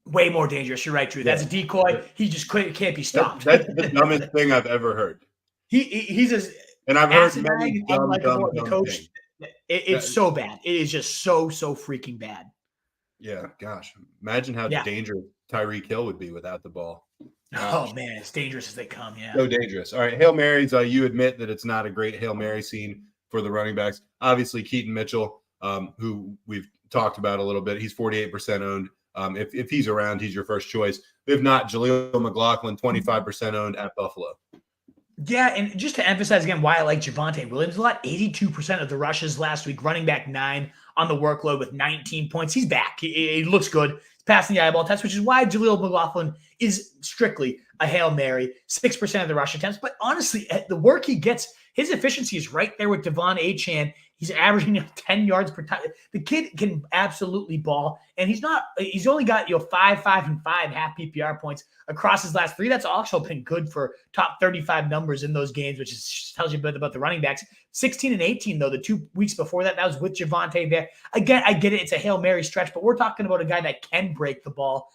B: Way more dangerous. You're right, Drew. That's a decoy. He just can't be stopped.
A: That's the dumbest thing I've ever heard.
B: He's as
A: and I've heard many dumb
B: coach.
A: things.
B: It's so bad. It is just so freaking bad.
A: Yeah, gosh. Imagine how dangerous Tyreek Hill would be without the ball.
B: Oh, man, as dangerous as they come, yeah.
A: So dangerous. All right, Hail Marys, you admit that it's not a great Hail Mary scene for the running backs. Obviously, Keaton Mitchell, who we've talked about a little bit, he's 48% owned. If he's around, he's your first choice. If not, Jaleel McLaughlin, 25% owned at Buffalo.
B: Yeah, and just to emphasize again why I like Javonte Williams a lot, 82% of the rushes last week, running back 9 on the workload with 19 points. He's back. He looks good. He's passing the eyeball test, which is why Jaleel McLaughlin is strictly a Hail Mary, 6% of the rush attempts. But honestly, the work he gets, his efficiency is right there with Devon Achane. He's averaging 10 yards per time. The kid can absolutely ball, and he's only got 5, 5, and 5 half PPR points across his last 3. That's also been good for top 35 numbers in those games, which tells you a bit about the running backs. 16 and 18, though, the 2 weeks before that was with Javonte there. Again, I get it. It's a Hail Mary stretch, but we're talking about a guy that can break the ball,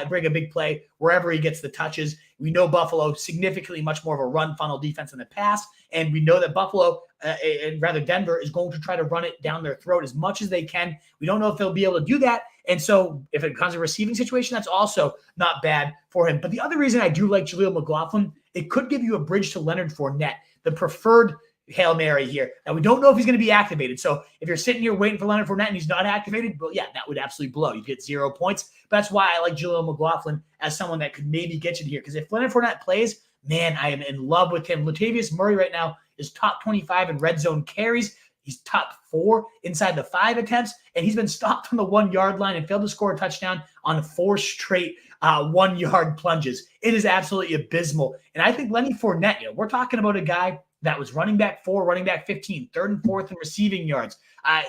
B: bring a big play wherever he gets the touches. We know Buffalo significantly much more of a run funnel defense in the past, and we know that Buffalo, and rather Denver, is going to try to run it down their throat as much as they can. We don't know if they'll be able to do that, and so if it comes to a receiving situation, that's also not bad for him. But the other reason I do like Jaleel McLaughlin, it could give you a bridge to Leonard Fournette, the preferred Hail Mary here. Now, we don't know if he's going to be activated. So if you're sitting here waiting for Leonard Fournette and he's not activated, well, yeah, that would absolutely blow. You get 0 points. But that's why I like Jaleel McLaughlin as someone that could maybe get you here. Because if Leonard Fournette plays, man, I am in love with him. Latavius Murray right now is top 25 in red zone carries. He's top 4 inside the 5 attempts, and he's been stopped on the 1-yard line and failed to score a touchdown on 4 straight 1-yard plunges. It is absolutely abysmal. And I think Lenny Fournette, we're talking about a guy that was running back 4, running back 15, 3rd and 4th in receiving yards.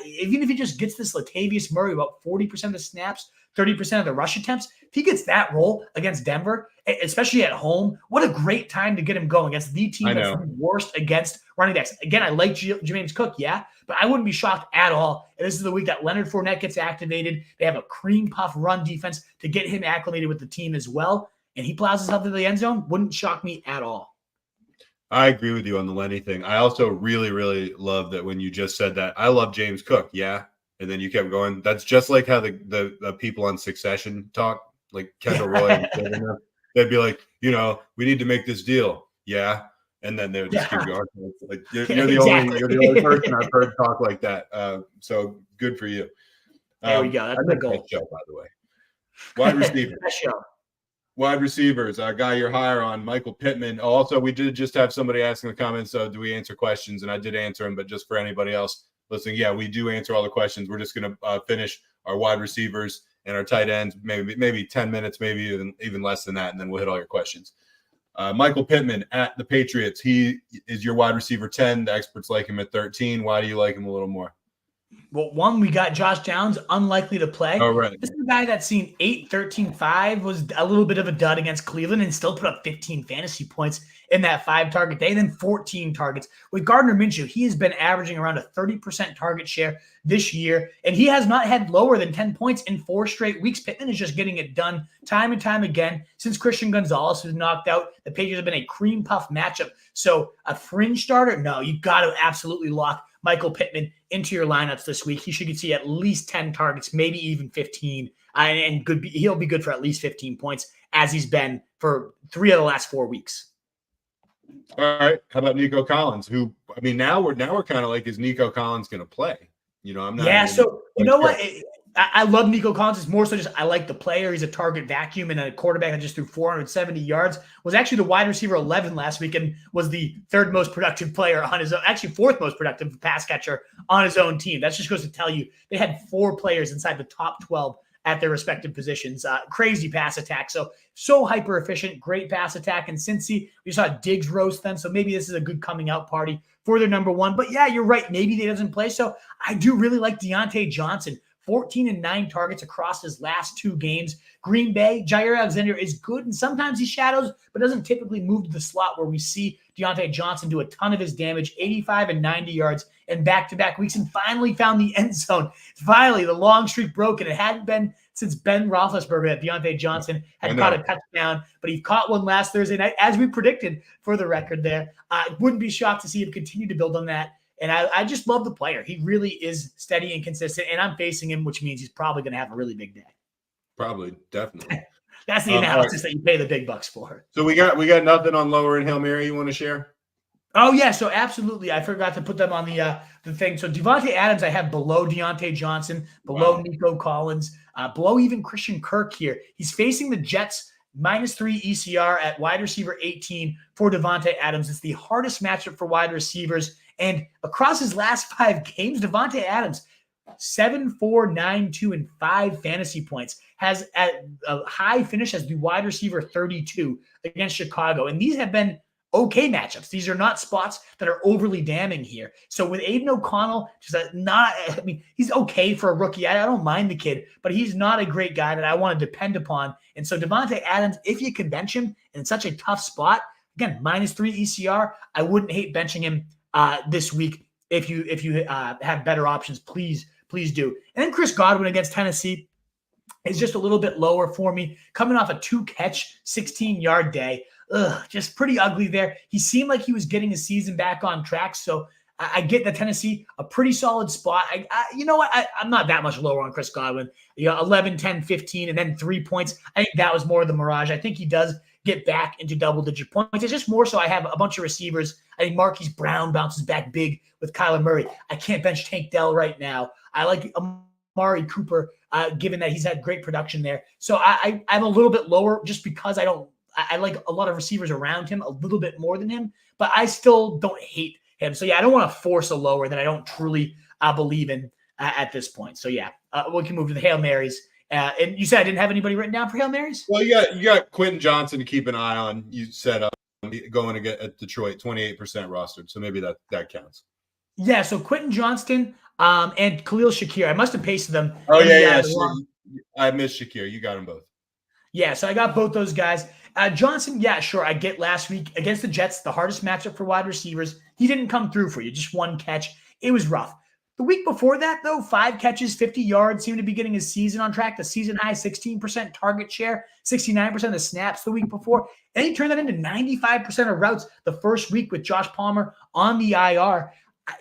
B: Even if he just gets this Latavius Murray about 40% of the snaps, 30% of the rush attempts, if he gets that role against Denver, especially at home, what a great time to get him going against the team that's worst against running backs. Again, I like James Cook, but I wouldn't be shocked at all. And this is the week that Leonard Fournette gets activated. They have a cream puff run defense to get him acclimated with the team as well. And he plows himself to the end zone. Wouldn't shock me at all.
A: I agree with you on the Lenny thing. I also really, really love that when you just said that. I love James Cook, and then you kept going. That's just like how the people on Succession talk, like Kendall Roy. They'd be like, we need to make this deal, and then they would just keep going. Like you're the only person I've heard talk like that. So good for you.
B: There we go. That's the goal.
A: Show, by the way. Wide receiver. Wide receivers, our guy you're higher on, Michael Pittman. Also, we did just have somebody asking in the comments, so do we answer questions? And I did answer them, but just for anybody else listening, we do answer all the questions. We're just going to finish our wide receivers and our tight ends, maybe 10 minutes, maybe even less than that, and then we'll hit all your questions. Michael Pittman at the Patriots. He is your wide receiver 10. The experts like him at 13. Why do you like him a little more?
B: Well, one, we got Josh Downs, unlikely to play.
A: Oh, right.
B: This is a guy that's seen 8, 13, 5, was a little bit of a dud against Cleveland and still put up 15 fantasy points in that 5-target day, then 14 targets. With Gardner Minshew, he has been averaging around a 30% target share this year, and he has not had lower than 10 points in 4 straight weeks. Pittman is just getting it done time and time again. Since Christian Gonzalez was knocked out, the Patriots have been a cream puff matchup. So a fringe starter? No, you got to absolutely lock Michael Pittman into your lineups this week. He should see at least 10 targets, maybe even 15, and he'll be good for at least 15 points, as he's been for 3 of the last 4 weeks.
A: All right. How about Nico Collins? Who, I mean, now we're kind of like, is Nico Collins going to play? You know, I'm not.
B: Yeah. So you know what? I love Nico Collins. It's more so just I like the player. He's a target vacuum, and a quarterback that just threw 470 yards. Was actually the wide receiver 11 last week and was the 3rd most productive player on his own, actually 4th most productive pass catcher on his own team. That just goes to tell you they had 4 players inside the top 12 at their respective positions. Crazy pass attack. So hyper efficient, great pass attack. And Cincy, we saw Diggs roast them. So maybe this is a good coming out party for their number 1. But yeah, you're right. Maybe he doesn't play. So I do really like D'Onta Johnson. 14 and 9 targets across his last 2 games. Green Bay, Jair Alexander is good, and sometimes he shadows, but doesn't typically move to the slot where we see D'Onta Johnson do a ton of his damage, 85 and 90 yards in back-to-back weeks, and finally found the end zone. Finally, the long streak broke, and it hadn't been since Ben Roethlisberger that D'Onta Johnson had caught a touchdown, but he caught one last Thursday night, as we predicted for the record there. I wouldn't be shocked to see him continue to build on that. And I just love the player. He really is steady and consistent, and I'm facing him, which means he's probably going to have a really big day.
A: Probably, definitely.
B: That's the analysis that you pay the big bucks for.
A: So we got nothing on lower and Hail Mary you want to share?
B: Oh, yeah, so absolutely. I forgot to put them on the thing. So Devontae Adams I have below D'Onta Johnson, below Nico Collins, below even Christian Kirk here. He's facing the Jets, -3 ECR at wide receiver 18 for Devontae Adams. It's the hardest matchup for wide receivers. And across his last 5 games, Devontae Adams, 7, 4, 9, 2, and 5 fantasy points, has at a high finish as the wide receiver 32 against Chicago. And these have been okay matchups. These are not spots that are overly damning here. So with Aiden O'Connell, he's okay for a rookie. I don't mind the kid, but he's not a great guy that I want to depend upon. And so Devontae Adams, if you can bench him in such a tough spot, again, -3 ECR, I wouldn't hate benching him this week. If you have better options, please do. And then Chris Godwin against Tennessee is just a little bit lower for me, coming off a 2-catch, 16-yard day. Just pretty ugly there. He seemed like he was getting his season back on track, so I get that Tennessee, a pretty solid spot. You know what? I'm not that much lower on Chris Godwin. 11, 10, 15, and then 3 points. I think that was more of the mirage. I think he does get back into double-digit points. It's just more so I have a bunch of receivers. I think Marquise Brown bounces back big with Kyler Murray. I can't bench Tank Dell right now. I like Amari Cooper, given that he's had great production there. So I'm a little bit lower just because I like a lot of receivers around him a little bit more than him, but I still don't hate him. So, yeah, I don't want to force a lower that I don't truly believe in at this point. So, yeah, we can move to the Hail Marys. And you said I didn't have anybody written down for Hail Marys?
A: Well, you got Quentin Johnson to keep an eye on. You said going to get at Detroit, 28% rostered. So maybe that counts.
B: Yeah, so Quentin Johnston and Khalil Shakir. I must have pasted them.
A: Oh, yeah. I missed Shakir. You got them both.
B: Yeah, so I got both those guys. Johnson, yeah, sure. I get last week against the Jets, the hardest matchup for wide receivers. He didn't come through for you, just 1 catch. It was rough. The week before that, though, 5 catches, 50 yards, seemed to be getting his season on track. The season high, 16% target share, 69% of the snaps the week before. And he turned that into 95% of routes the first week with Josh Palmer on the IR.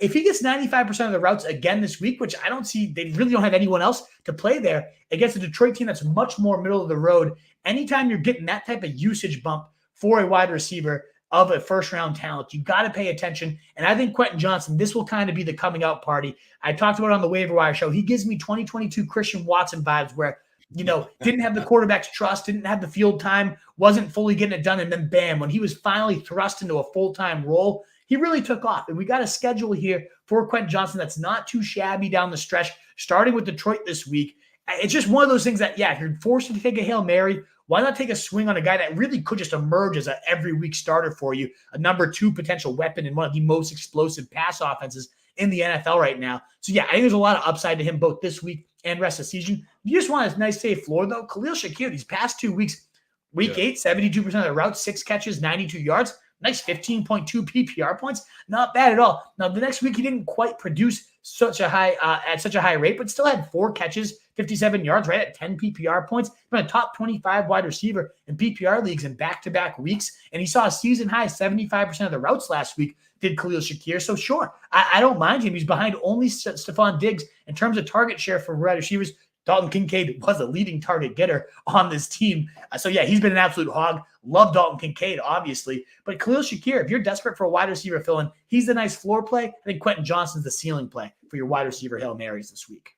B: If he gets 95% of the routes again this week, which I don't see, they really don't have anyone else to play there, against a Detroit team that's much more middle of the road. Anytime you're getting that type of usage bump for a wide receiver of a first-round talent, you got to pay attention. And I think Quentin Johnson, this will kind of be the coming out party. I talked about it on the waiver wire show. He gives me 2022 Christian Watson vibes where, didn't have the quarterback's trust, didn't have the field time, wasn't fully getting it done. And then bam, when he was finally thrust into a full-time role, he really took off. And we got a schedule here for Quentin Johnson that's not too shabby down the stretch, starting with Detroit this week. It's just one of those things that, yeah, if you're forced to take a Hail Mary, why not take a swing on a guy that really could just emerge as an every week starter for you, a number 2 potential weapon in one of the most explosive pass offenses in the NFL right now. So, yeah, I think there's a lot of upside to him both this week and rest of the season. If you just want a nice, safe floor, though, Khalil Shakir, these past 2 weeks, week 8, 72% of the routes, 6 catches, 92 yards. Nice 15.2 PPR points. Not bad at all. Now, the next week, he didn't quite produce such a high at such a high rate, but still had 4 catches, 57 yards, right at 10 PPR points. Been a top 25 wide receiver in PPR leagues in back-to-back weeks. And he saw a season high 75% of the routes last week, did Khalil Shakir. So, sure, I don't mind him. He's behind only Stephon Diggs in terms of target share for wide receivers. Dalton Kincaid was a leading target getter on this team. So, yeah, he's been an absolute hog. Love Dalton Kincaid, obviously. But Khalil Shakir, if you're desperate for a wide receiver fill-in, he's the nice floor play. I think Quentin Johnston's the ceiling play for your wide receiver Hail Marys this week.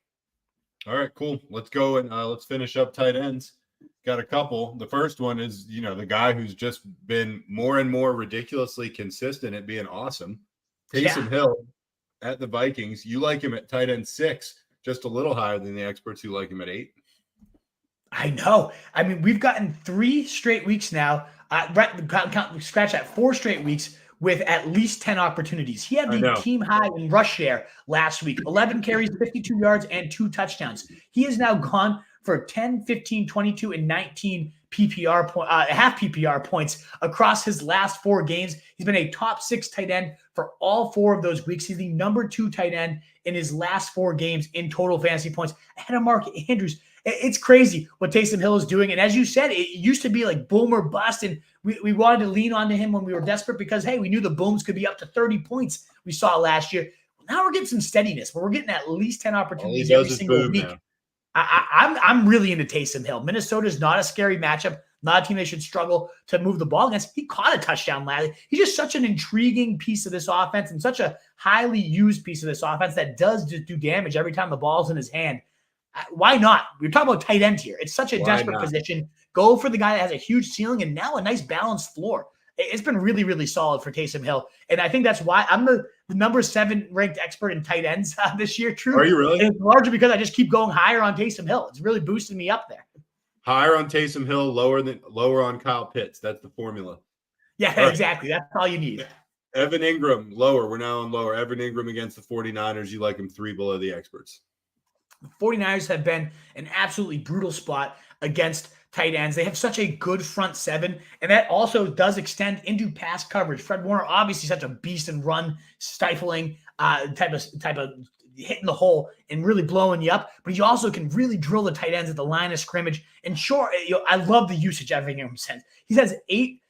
A: All right, cool. Let's go and let's finish up tight ends. Got a couple. The first one is, the guy who's just been more and more ridiculously consistent at being awesome. Taysom Hill at the Vikings. You like him at tight end 6. Just a little higher than the experts who like him at 8.
B: I know. I mean, we've gotten 3 straight weeks now. Scratch that 4 straight weeks with at least 10 opportunities. He had the team high in rush share last week. 11 carries, 52 yards, and 2 touchdowns. He has now gone for 10, 15, 22, and 19 half PPR points across his last 4 games. He's been a top 6 tight end for all 4 of those weeks. He's the number 2 tight end in his last 4 games in total fantasy points ahead of Mark Andrews. It's crazy what Taysom Hill is doing. And as you said, it used to be like boom or bust. And we wanted to lean onto him when we were desperate because, hey, we knew the booms could be up to 30 points we saw last year. Now we're getting some steadiness, but we're getting at least 10 opportunities every single week. I'm really into Taysom Hill. Minnesota is not a scary matchup, not a team they should struggle to move the ball against. He caught a touchdown last. He's just such an intriguing piece of this offense and such a highly used piece of this offense that does just do damage every time the ball's in his hand. Why not? We're talking about tight end here. It's such a desperate position. Go for the guy that has a huge ceiling and now a nice balanced floor. It's been really, really solid for Taysom Hill. And I think that's why I'm the number 7 ranked expert in tight ends this year. True.
A: Are you really?
B: And it's largely because I just keep going higher on Taysom Hill. It's really boosting me up there.
A: Higher on Taysom Hill, lower on Kyle Pitts. That's the formula.
B: Yeah, right. Exactly. That's all you need.
A: Evan Ingram, lower. We're now on lower. Evan Ingram against the 49ers. You like him 3 below the experts.
B: The 49ers have been an absolutely brutal spot against tight ends. They have such a good front 7, and that also does extend into pass coverage. Fred Warner, obviously such a beast and run stifling type of hitting the hole and really blowing you up, but he also can really drill the tight ends at the line of scrimmage. And sure, I love the usage Evan Ingram sends. He has 8,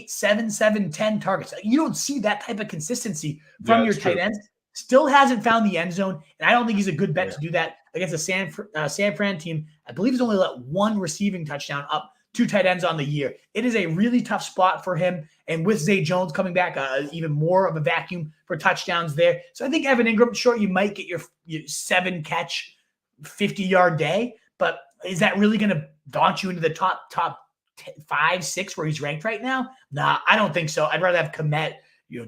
B: 7, 7, 10 targets. You don't see that type of consistency from your tight ends. Still hasn't found the end zone, and I don't think he's a good bet to do that against a San Fran team. I believe he's only let 1 receiving touchdown up 2 tight ends on the year. It is a really tough spot for him, and with Zay Jones coming back, even more of a vacuum for touchdowns there. So I think Evan Ingram, sure, you might get your 7-catch, 50-yard day, but is that really going to daunt you into the top 5, 6 where he's ranked right now? Nah, I don't think so. I'd rather have Kmet,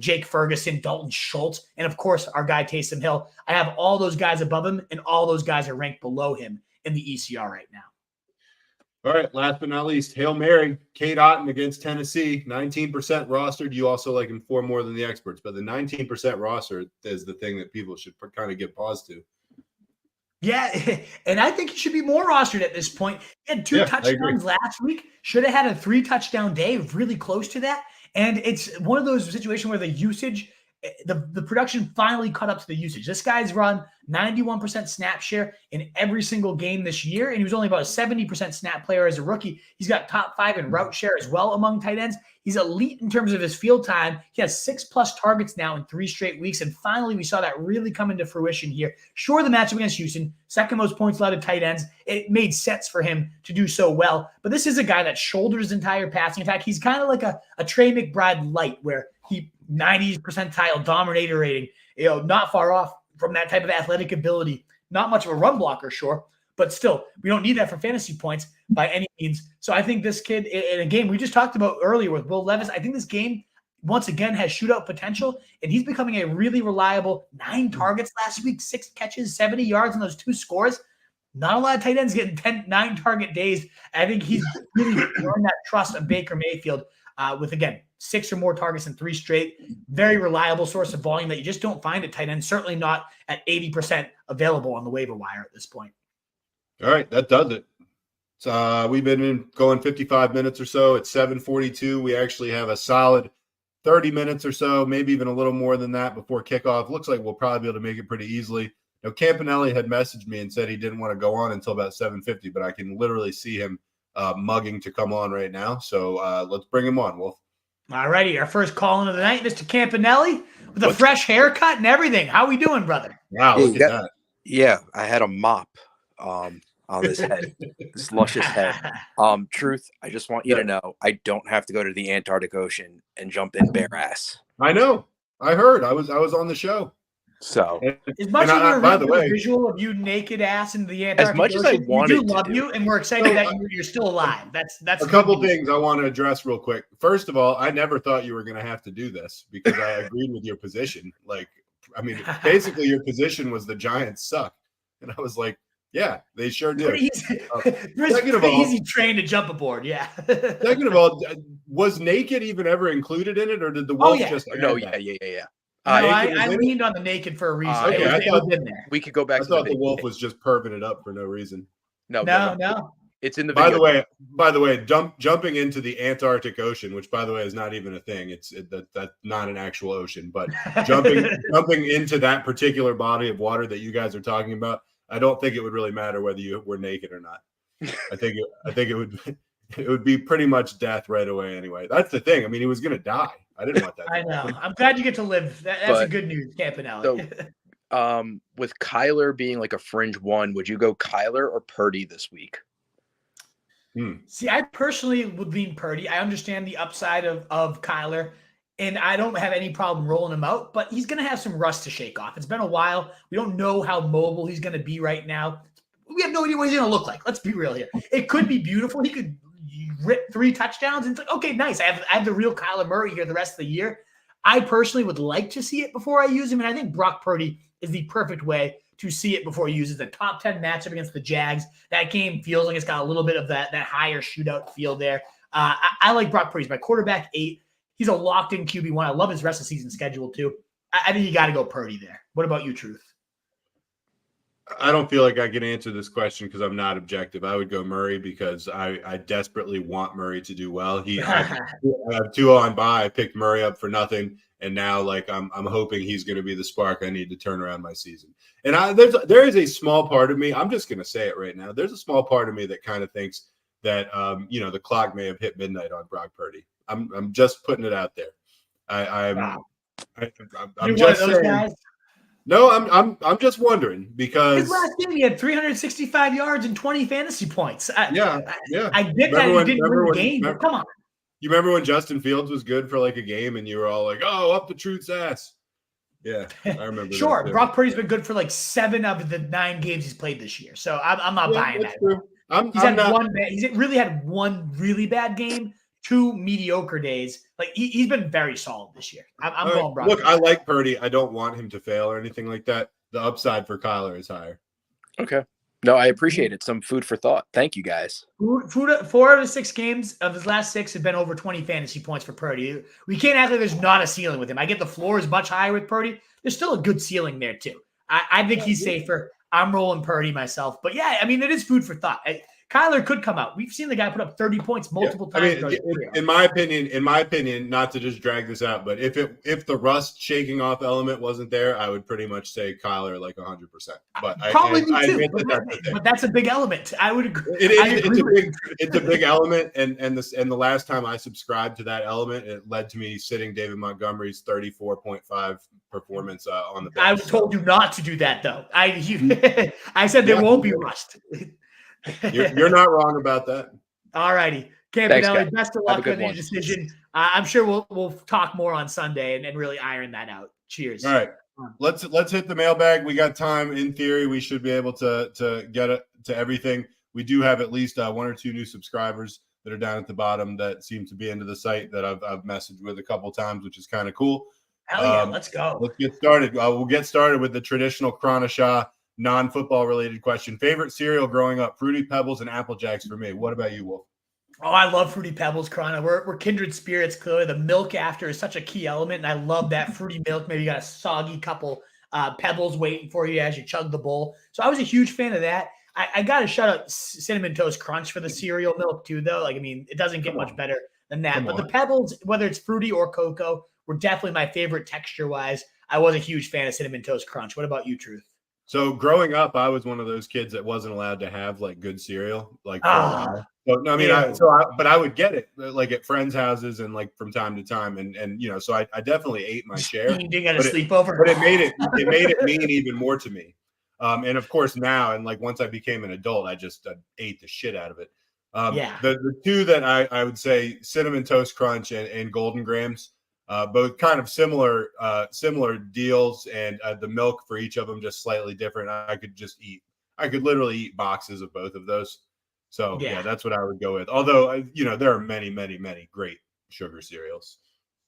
B: Jake Ferguson, Dalton Schultz, and of course, our guy Taysom Hill. I have all those guys above him, and all those guys are ranked below him in the ECR right now.
A: All right, last but not least, Hail Mary, Cade Otton against Tennessee, 19% rostered. You also like him 4 more than the experts, but the 19% roster is the thing that people should kind of give pause to.
B: Yeah, and I think he should be more rostered at this point. He had 2 touchdowns last week. Should have had a 3-touchdown day, really close to that. And it's one of those situations where the usage, the production finally caught up to the usage. This guy's run 91% snap share in every single game this year, and he was only about a 70% snap player as a rookie. He's got top 5 in route share as well among tight ends. He's elite in terms of his field time. He has 6+ targets now in 3 straight weeks, and finally we saw that really come into fruition here. Sure, the matchup against Houston, second most points allowed to tight ends. It made sense for him to do so well, but this is a guy that shoulders his entire passing attack. He's kind of like a Trey McBride light, where he 90th percentile dominator rating, not far off from that type of athletic ability. Not much of a run blocker, sure, but still, we don't need that for fantasy points by any means. So I think this kid, in a game we just talked about earlier with Will Levis, I think this game, once again, has shootout potential, and he's becoming a really reliable 9 targets last week, 6 catches, 70 yards on those 2 scores. Not a lot of tight ends getting 9 target days. I think he's really earned that trust of Baker Mayfield. with, again, 6 or more targets in 3 straight. Very reliable source of volume that you just don't find at tight end, certainly not at 80% available on the waiver wire at this point.
A: All right, that does it. So we've been going 55 minutes or so. It's 7:42. We actually have a solid 30 minutes or so, maybe even a little more than that before kickoff. Looks like we'll probably be able to make it pretty easily. Now, Campanelli had messaged me and said he didn't want to go on until about 7:50, but I can literally see him mugging to come on right now. So let's bring him on, Wolf.
B: All righty, our first call in of the night, Mr. Campanelli, with a fresh haircut and everything. How we doing, brother?
A: Wow, look at that.
C: Yeah, I had a mop on this head, this luscious head. Truth, I just want you to know I don't have to go to the Antarctic Ocean and jump in bare ass.
A: I know. I heard. I was on the show.
C: So
B: as much as we're by the way, visual of you naked ass in the Antarctic
C: as much
B: Ocean,
C: as I wanted
B: we do love you, and we're excited that you're still alive. That's
A: a couple things I want to address real quick. First of all, I never thought you were going to have to do this because I agreed with your position. Like, I mean, basically your position was the Giants suck, and I was like, yeah, they sure do.
B: Second of all, easy train to jump aboard. Yeah.
A: Second of all, was naked even ever included in it, or did the Wolf just?
C: No, yeah.
B: No, I leaned on the naked for a reason.
A: Okay, I thought
C: we could go back.
A: I thought the Wolf was just perving it up for no reason.
C: No. It's in the
A: video. By the way, jumping into the Antarctic Ocean, which by the way is not even a thing. That's not an actual ocean, but jumping into that particular body of water that you guys are talking about, I don't think it would really matter whether you were naked or not. I think it would be pretty much death right away anyway. That's the thing. I mean, he was going to die. I didn't want that.
B: I know. I'm glad you get to live. That's a good news, Campanelli.
C: So, with Kyler being like a fringe one, would you go Kyler or Purdy this week?
B: See, I personally would lean Purdy. I understand the upside of Kyler, and I don't have any problem rolling him out, but he's going to have some rust to shake off. It's been a while. We don't know how mobile he's going to be right now. We have no idea what he's going to look like. Let's be real here. It could be beautiful. He could rip 3 touchdowns, and it's like, okay, nice. I have the real Kyler Murray here the rest of the year. I personally would like to see it before I use him, and I think Brock Purdy is the perfect way to see it before he uses the top 10 matchup against the Jags. That game feels like it's got a little bit of that higher shootout feel there. I like Brock Purdy. He's my quarterback 8. He's a locked-in QB1. I love his rest of season schedule, too. I think you got to go Purdy there. What about you, Truth?
A: I don't feel like I can answer this question because I'm not objective. I would go Murray because I desperately want Murray to do well. I have 2 on bye. I picked Murray up for nothing, and now like I'm hoping he's going to be the spark I need to turn around my season. And there is a small part of me. I'm just going to say it right now. There's a small part of me that kind of thinks that the clock may have hit midnight on Brock Purdy. I'm just putting it out there. I'm just saying. Guys? No, I'm just wondering because
B: his last game he had 365 yards and 20 fantasy points. I get
A: that
B: he didn't win the game, but come on.
A: You remember when Justin Fields was good for like a game and you were all like, "Oh, up the Truth's ass." Yeah, I remember.
B: Sure, Brock Purdy's been good for like 7 of the 9 games he's played this year, so I'm not buying that. True. He's really had 1 really bad game. 2 mediocre days. Like he's been very solid this year. I'm going Brock.
A: Look, I like Purdy. I don't want him to fail or anything like that. The upside for Kyler is higher.
C: Okay. No, I appreciate it. Some food for thought. Thank you, guys.
B: 4 out of 6 games of his last 6 have been over 20 fantasy points for Purdy. We can't act like there's not a ceiling with him. I get the floor is much higher with Purdy. There's still a good ceiling there too. I think he's safer. I'm rolling Purdy myself. But yeah, I mean, it is food for thought. Kyler could come out. We've seen the guy put up 30 points multiple times.
A: I mean, in my opinion, not to just drag this out, but if the rust shaking off element wasn't there, I would pretty much say Kyler like 100%. But
B: probably me too. But that's a big element. I would agree.
A: It's a big element, and the last time I subscribed to that element, it led to me sitting David Montgomery's 34.5 performance on the bench.
B: I told you not to do that though. I said there won't be rust.
A: You're not wrong about that.
B: All righty. Campanelli, best of luck with your decision. I'm sure we'll talk more on Sunday and really iron that out. Cheers.
A: All right. Let's hit the mailbag. We got time. In theory, we should be able to get it to everything. We do have at least 1 or 2 new subscribers that are down at the bottom that seem to be into the site that I've messaged with a couple times, which is kind of cool.
B: Hell yeah, let's go.
A: Let's get started. We'll get started with the traditional Chronoshaw non-football related question. Favorite cereal growing up? Fruity Pebbles and Apple Jacks for me. What about you, Wolf?
B: Oh, I love Fruity Pebbles, Corona. We're kindred spirits, clearly. The milk after is such a key element, and I love that fruity milk. Maybe you got a soggy couple Pebbles waiting for you as you chug the bowl. So I was a huge fan of that. I got to shout out Cinnamon Toast Crunch for the cereal milk, too, though. Like, I mean, it doesn't get much better than that. But the Pebbles, whether it's fruity or cocoa, were definitely my favorite texture-wise. I was a huge fan of Cinnamon Toast Crunch. What about you, Truth?
A: So growing up, I was one of those kids that wasn't allowed to have like good cereal, like for a while. So no, I mean, but I would get it like at friends' houses and like from time to time, and you know, so I definitely ate my share.
B: You got a sleepover,
A: but it made it mean even more to me. And of course now, and like once I became an adult, I ate the shit out of it. The two that I would say, Cinnamon Toast Crunch and Golden Grams. Both kind of similar deals, and the milk for each of them just slightly different. I could literally eat boxes of both of those. So yeah, that's what I would go with. Although there are many great sugar cereals.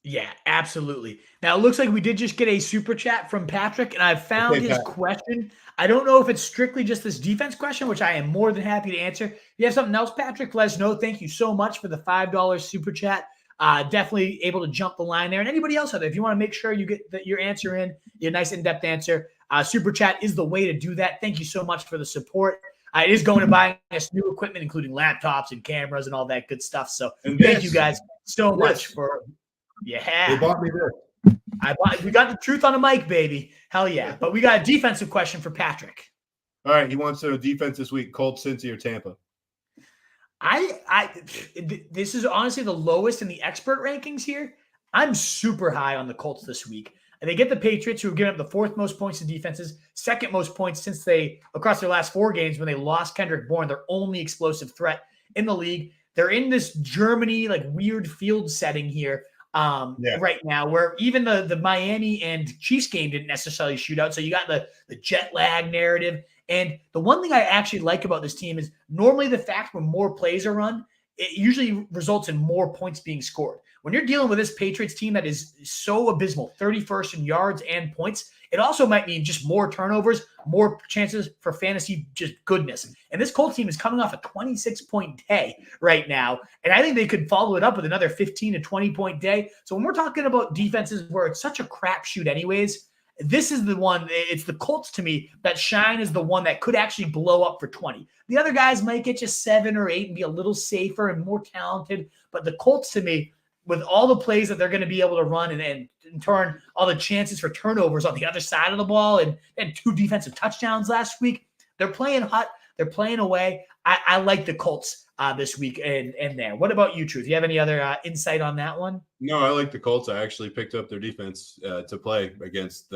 B: Yeah, absolutely. Now it looks like we did just get a super chat from Patrick, and I found his question. I don't know if it's strictly just this defense question, which I am more than happy to answer. If you have something else, Patrick, let us know. Thank you so much for the $5 super chat. Definitely able to jump the line there. And anybody else out there, if you want to make sure you get your answer in, your nice in-depth answer, super chat is the way to do that. Thank you so much for the support. It is going to buying us new equipment, including laptops and cameras and all that good stuff. So thank you guys so much for. Yeah,
A: they bought me this.
B: We got the truth on the mic, baby. Hell yeah! But we got a defensive question for Patrick.
A: All right, he wants to know defense this week: Colts, Cincy, or Tampa.
B: This is honestly the lowest in the expert rankings here. I'm super high on the Colts this week. And they get the Patriots, who have given up the fourth most points to defenses, second most points since across their last 4 games when they lost Kendrick Bourne, their only explosive threat in the league. They're in this Germany, like weird field setting here right now, where even the Miami and Chiefs game didn't necessarily shoot out. So you got the jet lag narrative. And the one thing I actually like about this team is normally the fact when more plays are run, it usually results in more points being scored. When you're dealing with this Patriots team that is so abysmal, 31st in yards and points, it also might mean just more turnovers, more chances for fantasy just goodness. And this Colts team is coming off a 26-point day right now, and I think they could follow it up with another 15 to 20-point day. So when we're talking about defenses where it's such a crapshoot anyways, this is the one, it's the Colts to me that shine as the one that could actually blow up for 20. The other guys might get you 7 or 8 and be a little safer and more talented. But the Colts to me, with all the plays that they're going to be able to run and turn all the chances for turnovers on the other side of the ball and 2 defensive touchdowns last week, they're playing hot. They're playing away. I like the Colts this week and there. What about you, Truth? Do you have any other insight on that one?
A: No, I like the Colts. I actually picked up their defense to play against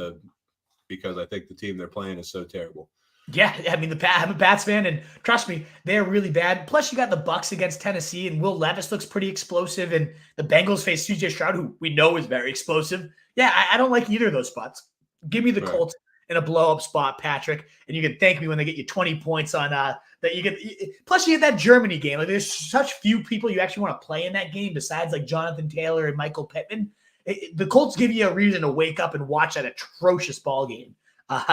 A: because I think the team they're playing is so terrible.
B: Yeah, I mean, I'm a Pats fan, and trust me, they're really bad. Plus, you got the Bucs against Tennessee, and Will Levis looks pretty explosive, and the Bengals face C.J. Stroud, who we know is very explosive. Yeah, I don't like either of those spots. Give me the Colts in a blow-up spot, Patrick, and you can thank me when they get you 20 points on that. You get. Plus, you get that Germany game. Like, there's such few people you actually want to play in that game besides like Jonathan Taylor and Michael Pittman. The Colts give you a reason to wake up and watch that atrocious ball game.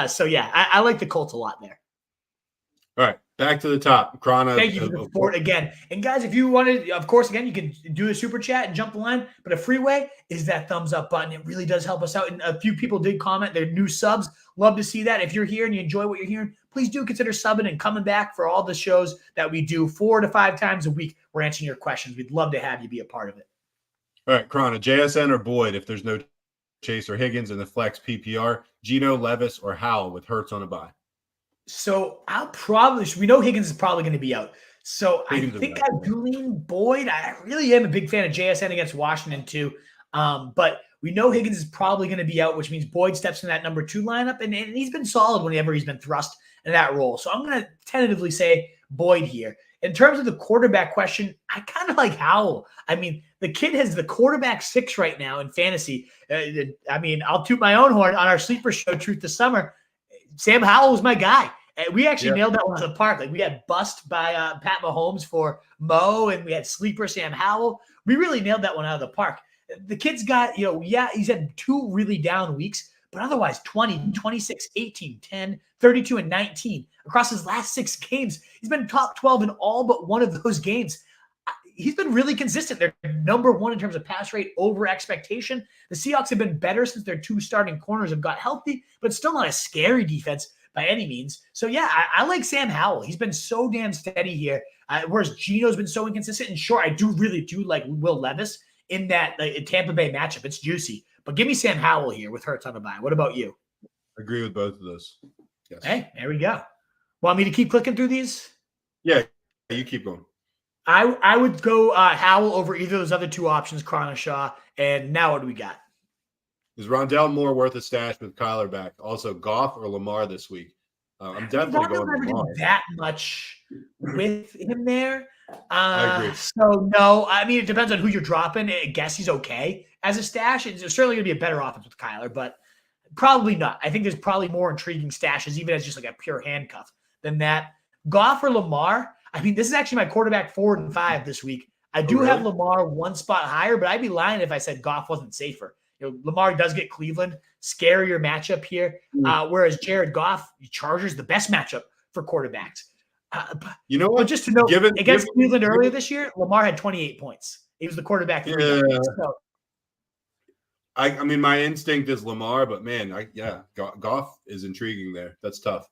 B: So yeah, I like the Colts a lot there.
A: All right, back to the top. Krana,
B: thank you for the support again. And guys, if you wanted, of course, again, you can do a super chat and jump the line. But a free way is that thumbs up button. It really does help us out. And a few people did comment their new subs. Love to see that. If you're here and you enjoy what you're hearing, please do consider subbing and coming back for all the shows that we do 4 to 5 times a week. We're answering your questions. We'd love to have you be a part of it.
A: All right, Krana, JSN or Boyd if there's no Chase or Higgins in the flex PPR, Geno, Levis, or Howell with Hurts on a bye.
B: So we know Higgins is probably going to be out. So Higgins I think I do lean Boyd. I really am a big fan of JSN against Washington too. But we know Higgins is probably going to be out, which means Boyd steps in that number 2 lineup. And he's been solid whenever he's been thrust in that role. So I'm going to tentatively say Boyd here. In terms of the quarterback question, I kind of like Howell. I mean, the kid has the quarterback 6 right now in fantasy. I mean, I'll toot my own horn on our sleeper show, Truth this Summer. Sam Howell was my guy. We actually nailed that one out of the park. Like we had bust by Pat Mahomes for Mo, and we had sleeper Sam Howell. We really nailed that one out of the park. The kid's got, he's had 2 really down weeks, but otherwise 20, 26, 18, 10, 32, and 19. Across his last 6 games, he's been top 12 in all but one of those games. he's been really consistent. They're number one in terms of pass rate over expectation. The Seahawks have been better since their 2 starting corners have got healthy, but still not a scary defense by any means. So, yeah, I like Sam Howell. He's been so damn steady here, whereas Geno's been so inconsistent. And sure, I really do like Will Levis in that Tampa Bay matchup. It's juicy. But give me Sam Howell here with Hurts on the bye. What about you?
A: Agree with both of those. Yes.
B: Hey, there we go. Want me to keep clicking through these?
A: Yeah, you keep going.
B: I would go Howell over either of those other 2 options, Shaw. And now what do we got?
A: Is Rondell Moore worth a stash with Kyler back? Also, Goff or Lamar this week? I'm definitely going Lamar.
B: That much with him there.
A: I agree.
B: So, no, I mean, it depends on who you're dropping. I guess he's okay as a stash. It's certainly going to be a better offense with Kyler, but probably not. I think there's probably more intriguing stashes, even as just like a pure handcuff, than that. Goff or Lamar? I mean, this is actually my quarterback 4 and 5 this week. I do have Lamar 1 spot higher, but I'd be lying if I said Goff wasn't safer. Lamar does get Cleveland, scarier matchup here. Whereas Jared Goff, Chargers, the best matchup for quarterbacks.
A: You know what?
B: But just to note, against Cleveland earlier this year, Lamar had 28 points. He was the quarterback.
A: Yeah. I mean, my instinct is Lamar, but man, Goff is intriguing there. That's tough.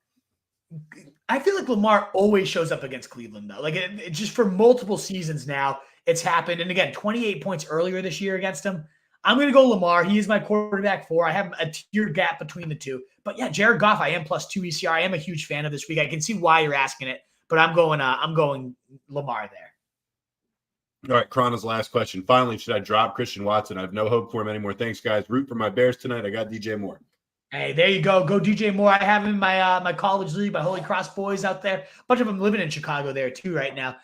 B: I feel like Lamar always shows up against Cleveland, though. Like it just for multiple seasons now, it's happened. And again, 28 points earlier this year against him. I'm going to go Lamar. He is my quarterback 4. I have a tiered gap between the 2. But yeah, Jared Goff, I am +2 ECR. I am a huge fan of this week. I can see why you're asking it, but I'm going Lamar there.
A: All right, Krana's last question. Finally, should I drop Christian Watson? I have no hope for him anymore. Thanks, guys. Root for my Bears tonight. I got DJ Moore.
B: Hey, there you go. Go DJ Moore. I have him in my college league, my Holy Cross boys out there. A bunch of them living in Chicago there too right now.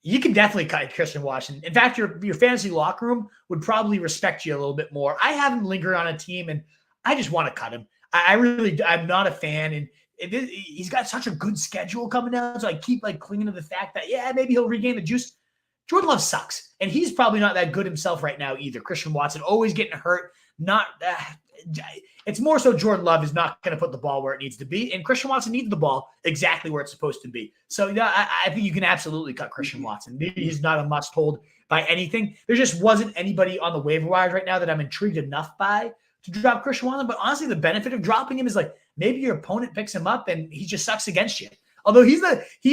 B: You can definitely cut Christian Watson. In fact, your fantasy locker room would probably respect you a little bit more. I have him linger on a team, and I just want to cut him. I'm not a fan, and he's got such a good schedule coming down, so I keep clinging to the fact that, yeah, maybe he'll regain the juice. Jordan Love sucks, and he's probably not that good himself right now either. Christian Watson always getting hurt. It's more so Jordan Love is not going to put the ball where it needs to be, and Christian Watson needs the ball exactly where it's supposed to be. So yeah, I think you can absolutely cut Christian Watson. He's not a must-hold by anything. There just wasn't anybody on the waiver wires right now that I'm intrigued enough by to drop Christian Watson. But honestly, the benefit of dropping him is maybe your opponent picks him up and he just sucks against you. Although he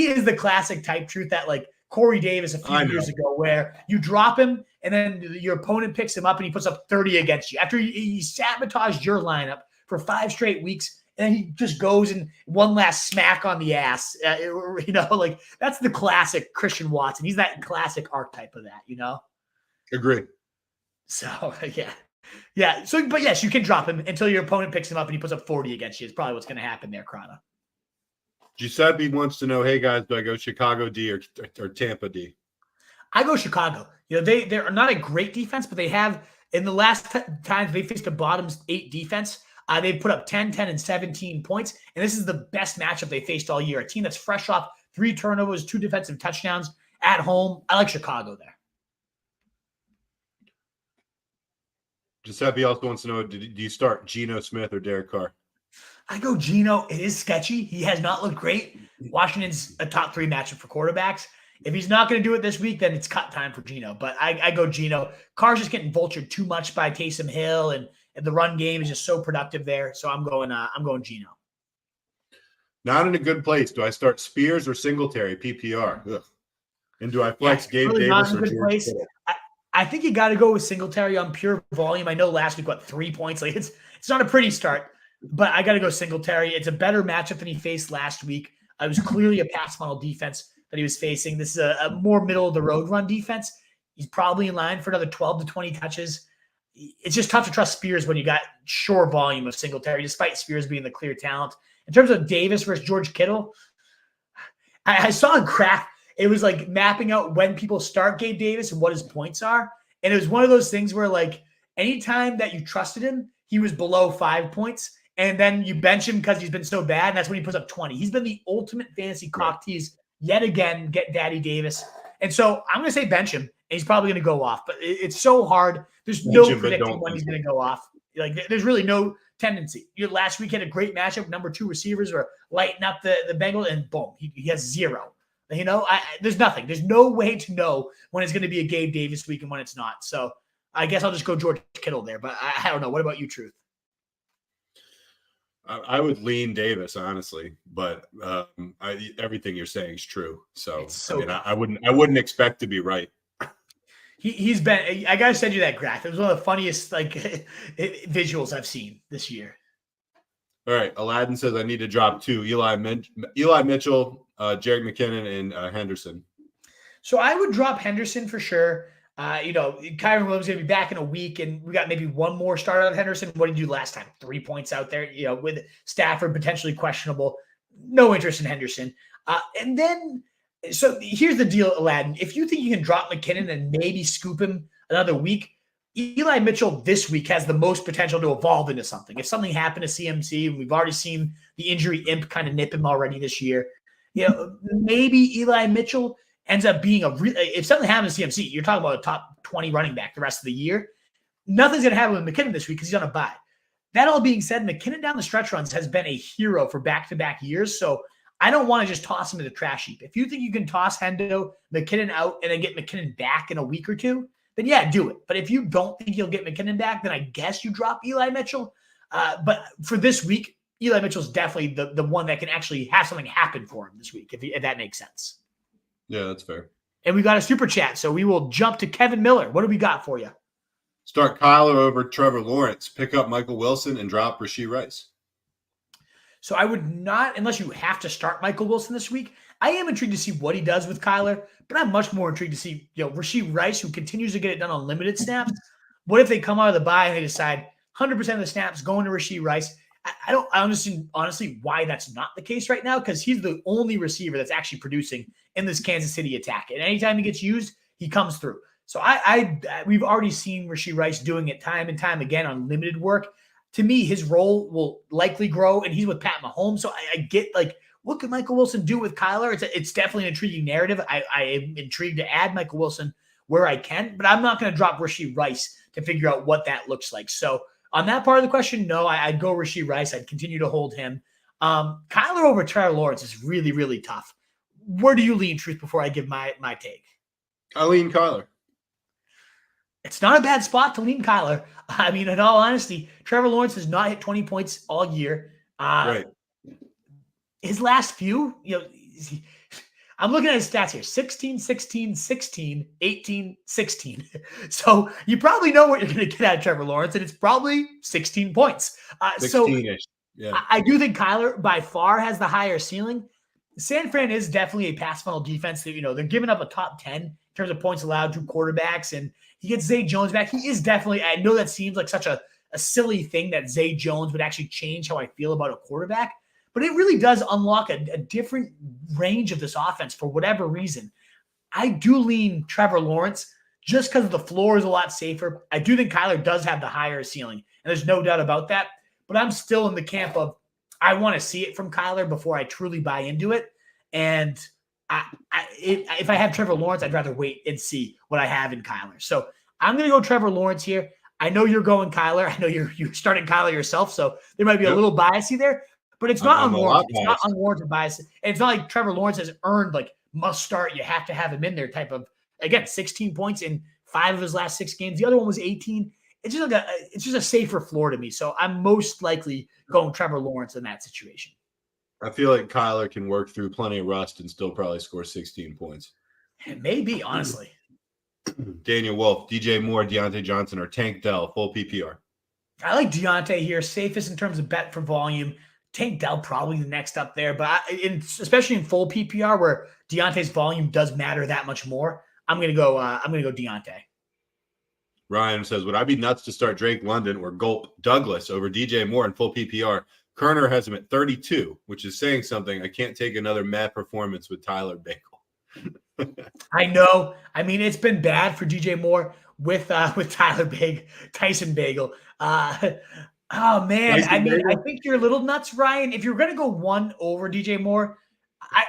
B: is the classic type truth that Corey Davis a few years ago, where you drop him and then your opponent picks him up and he puts up 30 against you after he sabotaged your lineup for 5 straight weeks, and then he just goes and one last smack on the ass. That's the classic Christian Watson. He's that classic archetype of that,
A: Agree.
B: So yeah. So, but yes, you can drop him until your opponent picks him up and he puts up 40 against you. It's probably what's going to happen there, Krana.
A: Giuseppe wants to know, hey guys, do I go Chicago D or Tampa D?
B: I go Chicago. They're not a great defense, but they have in the last times they faced a bottom 8 defense. They've put up 10, 10, and 17 points, and this is the best matchup they faced all year. A team that's fresh off 3 turnovers, 2 defensive touchdowns at home. I like Chicago there.
A: Giuseppe also wants to know, do you start Geno Smith or Derek Carr?
B: I go Geno. It is sketchy. He has not looked great. Washington's a top 3 matchup for quarterbacks. If he's not going to do it this week, then it's cut time for Geno. But I go Geno. Carr's just getting vultured too much by Taysom Hill, and the run game is just so productive there. So I'm going Geno.
A: Not in a good place. Do I start Spears or Singletary PPR? Ugh. And do I flex Gabe
B: really
A: Davis or George Kittle?
B: I think you got to go with Singletary on pure volume. I know last week, 3 points? It's not a pretty start. But I got to go Singletary. It's a better matchup than he faced last week. It was clearly a pass funnel defense that he was facing. This is a more middle-of-the-road run defense. He's probably in line for another 12 to 20 touches. It's just tough to trust Spears when you got sure volume of Singletary, despite Spears being the clear talent. In terms of Davis versus George Kittle, I saw a graph. It was mapping out when people start Gabe Davis and what his points are. And it was one of those things where anytime that you trusted him, he was below 5 points. And then you bench him because he's been so bad, and that's when he puts up 20. He's been the ultimate fantasy cock tease yet again, get Daddy Davis. And so I'm going to say bench him, and he's probably going to go off. But it's so hard. There's no predicting when he's going to go off. There's really no tendency. Last week had a great matchup. Number 2 receivers were lighting up the Bengals, and boom, he has 0. There's nothing. There's no way to know when it's going to be a Gabe Davis week and when it's not. So I guess I'll just go George Kittle there. But I don't know. What about you, Truth?
A: I would lean Davis, honestly, but everything you're saying is true. So, I wouldn't expect to be right.
B: He's been. I gotta send you that graph. It was one of the funniest visuals I've seen this year.
A: All right, Aladdin says I need to drop 2: Eli Mitchell, Jerick McKinnon, and Henderson.
B: So I would drop Henderson for sure. Kyron Williams is going to be back in a week, and we got maybe one more start out of Henderson. What did he do last time? 3 points out there, with Stafford potentially questionable. No interest in Henderson. So here's the deal, Aladdin. If you think you can drop McKinnon and maybe scoop him another week, Eli Mitchell this week has the most potential to evolve into something. If something happened to CMC, and we've already seen the injury imp kind of nip him already this year, maybe Eli Mitchell ends up being if something happens to CMC, you're talking about a top 20 running back the rest of the year. Nothing's going to happen with McKinnon this week because he's on a bye. That all being said, McKinnon down the stretch runs has been a hero for back-to-back years, so I don't want to just toss him in the trash heap. If you think you can toss Hendo, McKinnon out, and then get McKinnon back in a week or two, then yeah, do it. But if you don't think you'll get McKinnon back, then I guess you drop Eli Mitchell. But for this week, Eli Mitchell's definitely the one that can actually have something happen for him this week, if that makes sense.
A: Yeah, that's fair.
B: And we got a super chat, so we will jump to Kevin Miller. What do we got for you?
A: Start Kyler over Trevor Lawrence. Pick up Michael Wilson and drop Rashee Rice.
B: So I would not, unless you have to start Michael Wilson this week. I am intrigued to see what he does with Kyler, but I'm much more intrigued to see, Rashee Rice, who continues to get it done on limited snaps. What if they come out of the bye and they decide 100% of the snaps going to Rashee Rice? I don't understand, honestly, why that's not the case right now, because he's the only receiver that's actually producing in this Kansas City attack. And anytime he gets used, he comes through. So we've already seen Rashee Rice doing it time and time again on limited work. To me, his role will likely grow, and he's with Pat Mahomes. So I get, what could Michael Wilson do with Kyler? It's definitely an intriguing narrative. I am intrigued to add Michael Wilson where I can, but I'm not going to drop Rashee Rice to figure out what that looks like. So on that part of the question, no, I'd go Rashee Rice. I'd continue to hold him. Kyler over Trevor Lawrence is really, really tough. Where do you lean, Truth, before I give my take?
A: I lean Kyler.
B: It's not a bad spot to lean Kyler. I mean, in all honesty, Trevor Lawrence has not hit 20 points all year.
A: Right.
B: His last few, I'm looking at his stats here. 16, 16, 16, 18, 16. So you probably know what you're going to get out of Trevor Lawrence, and it's probably 16 points.
A: 16-ish. Yeah.
B: I do think Kyler by far has the higher ceiling. San Fran is definitely a pass funnel defense. They're giving up a top 10 in terms of points allowed to quarterbacks, and he gets Zay Jones back. He is definitely, I know that seems like such a silly thing that Zay Jones would actually change how I feel about a quarterback, but it really does unlock a different range of this offense for whatever reason. I do lean Trevor Lawrence just because the floor is a lot safer. I do think Kyler does have the higher ceiling, and there's no doubt about that, but I'm still in the camp of I want to see it from Kyler before I truly buy into it. And if I have Trevor Lawrence, I'd rather wait and see what I have in Kyler. So I'm going to go Trevor Lawrence here. I know you're going Kyler. I know you're starting Kyler yourself, so there might be a little biasy there, but it's not unwarranted. It's not unwarranted bias. And it's not like Trevor Lawrence has earned must start. You have to have him in there type of, again, 16 points in 5 of his last 6 games. The other one was 18. It's just a safer floor to me. So I'm most likely going Trevor Lawrence in that situation.
A: I feel like Kyler can work through plenty of rust and still probably score 16 points.
B: It may be, honestly.
A: Daniel Wolf, DJ Moore, Deontay Johnson, or Tank Dell, full PPR.
B: I like Deontay here, safest in terms of bet for volume. Tank Dell probably the next up there, but especially in full PPR where Deontay's volume does matter that much more. I'm gonna go Deontay.
A: Ryan says, would I be nuts to start Drake London or gulp Douglas over DJ Moore in full PPR? Kerner has him at 32, which is saying something. I can't take another mad performance with Tyler Bagel.
B: I know. I mean, it's been bad for DJ Moore with Tyson Bagel. Oh man, I think you're a little nuts, Ryan. If you're going to go one over DJ Moore,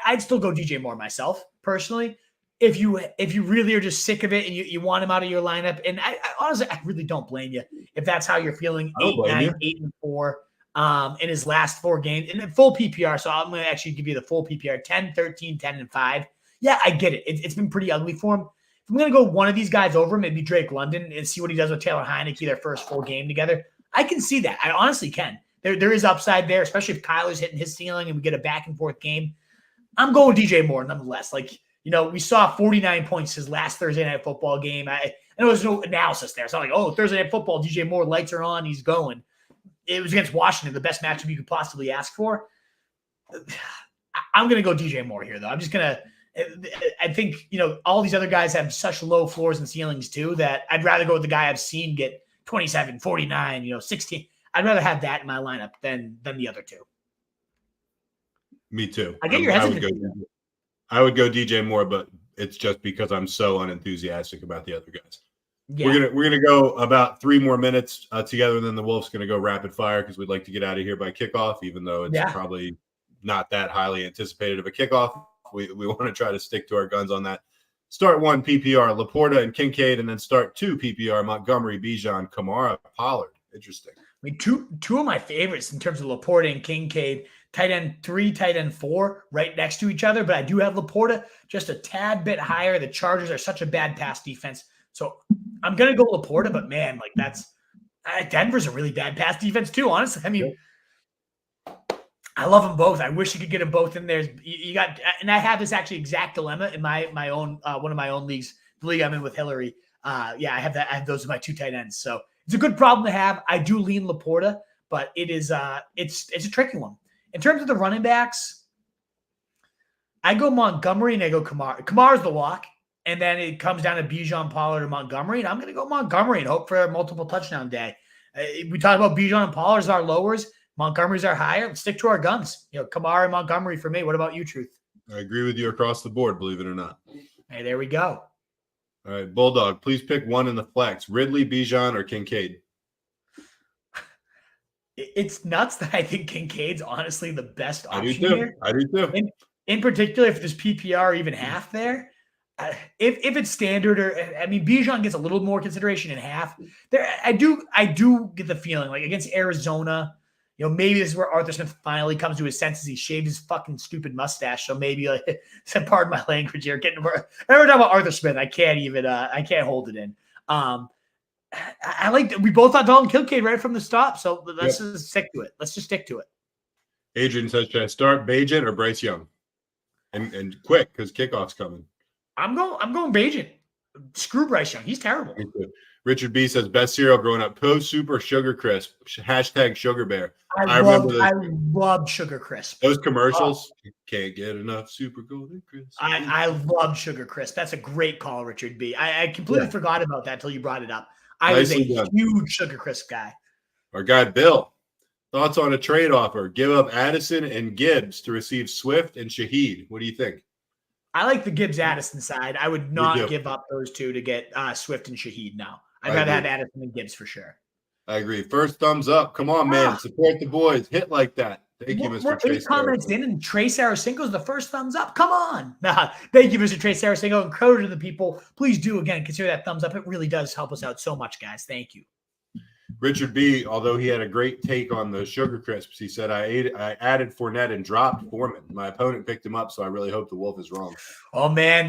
B: I'd still go DJ Moore myself personally. If you really are just sick of it and you want him out of your lineup, and I honestly I really don't blame you if that's how you're feeling. 8-9, 8-4 in his last 4 games in full PPR. So I'm going to actually give you the full PPR: 10, 13, 10, and 5. yeah, I get it. It's been pretty ugly for him. If I'm going to go one of these guys over, maybe Drake London, and see what he does with Taylor Heineke, their first full game together, I can see that. I honestly can. There is upside there, especially if Kyler's hitting his ceiling and we get a back and forth game. I'm going DJ Moore nonetheless. Like, we saw 49 points his last Thursday night football game. I know there's no analysis there. It's not like, oh, Thursday night football, DJ Moore, lights are on, he's going. It was against Washington, the best matchup you could possibly ask for. I'm going to go DJ Moore here, though. I'm just going to – I think, all these other guys have such low floors and ceilings too that I'd rather go with the guy I've seen get 27, 49, 16. I'd rather have that in my lineup than the other two.
A: Me too.
B: I get your hesitancy.
A: I would go DJ Moore, but it's just because I'm so unenthusiastic about the other guys.
B: Yeah.
A: We're gonna go about 3 more minutes together, and then the Wolves gonna go rapid fire because we'd like to get out of here by kickoff, even though it's probably not that highly anticipated of a kickoff. We want to try to stick to our guns on that. Start 1 PPR, Laporta and Kincaid, and then start 2 PPR, Montgomery, Bijan, Kamara, Pollard. Interesting.
B: I mean, two of my favorites in terms of Laporta and Kincaid, tight end 3, tight end 4, right next to each other. But I do have Laporta just a tad bit higher. The Chargers are such a bad pass defense. So I'm going to go Laporta, but man, like Denver's a really bad pass defense too, honestly. I mean, I love them both. I wish you could get them both in there. You got, and I have this actually exact dilemma in my own, one of my own leagues, the league I'm in with Hillary. I have that. I have those as my 2 tight ends. So it's a good problem to have. I do lean Laporta, but it is, it's a tricky one. In terms of the running backs, I go Montgomery and I go Kamara. Kamara's the lock. And then it comes down to Bijan, Pollard, or Montgomery. And I'm going to go Montgomery and hope for a multiple touchdown day. We talked about Bijan and Pollard as our lowers. Montgomery's our higher. Let's stick to our guns. Kamara and Montgomery for me. What about you, Truth?
A: I agree with you across the board, believe it or not.
B: Hey, there we go.
A: All right, Bulldog, please pick one in the flex. Ridley, Bijan, or Kincaid?
B: It's nuts that I think Kincaid's honestly the best option here.
A: I do too.
B: In particular, if there's PPR or even half there. If it's standard, or I mean, Bijan gets a little more consideration in half. There, I do get the feeling like against Arizona, maybe this is where Arthur Smith finally comes to his senses. He shaved his fucking stupid mustache, so maybe pardon my language here. Every time I talk about Arthur Smith, I can't hold it in. We both thought Dalton Kincaid right from the stop, so let's just stick to it. Let's just stick to it.
A: Adrian says, should I start Bagent or Bryce Young? And quick, because kickoff's coming.
B: I'm going Bagent. Screw Bryce Young. He's terrible.
A: Richard B says, best cereal growing up, Post Super Sugar Crisp, hashtag Sugar Bear.
B: I loved Sugar Crisp.
A: Those commercials, can't get enough Super Golden Crisp.
B: I loved Sugar Crisp. That's a great call, Richard B. I completely forgot about that until you brought it up. I was a huge Sugar Crisp guy.
A: Our guy, Bill, thoughts on a trade offer? Give up Addison and Gibbs to receive Swift and Shaheed. What do you think? I
B: like the Gibbs-Addison side. I would not give up those two to get Swift and Shaheed now. I'd rather have Addison and Gibbs for sure.
A: I agree. First thumbs up. Come on, man. Support the boys. Hit like that. Thank you, Mr. Trace.
B: Comments in, and Trace Arasinko's the first thumbs up. Come on. Thank you, Mr. Trace Arasinko. Encourage the people. Please do, again, consider that thumbs up. It really does help us out so much, guys. Thank you.
A: Richard B., although he had a great take on the Sugar Crisps, he said, I added Fournette and dropped Foreman. My opponent picked him up, so I really hope the Wolf is wrong.
B: Oh, man.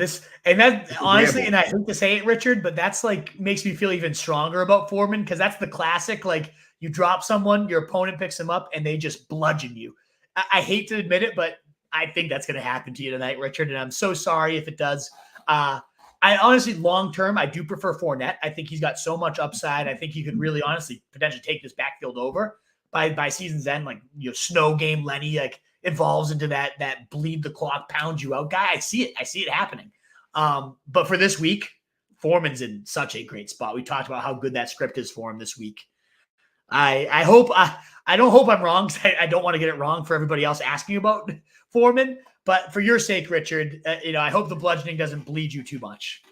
B: Honestly, and I hate to say it, Richard, but that's makes me feel even stronger about Foreman, because that's the classic, you drop someone, your opponent picks them up, and they just bludgeon you. I hate to admit it, but I think that's going to happen to you tonight, Richard, and I'm so sorry if it does. I honestly, long-term, I do prefer Fournette. I think he's got so much upside. I think he could really, honestly, potentially take this backfield over by season's end. Snow game Lenny, evolves into that bleed the clock, pound you out guy. I see it happening. But for this week, Foreman's in such a great spot. We talked about how good that script is for him this week. I don't hope I'm wrong, because I don't want to get it wrong for everybody else asking about Foreman. But for your sake, Richard, I hope the bludgeoning doesn't bleed you too much.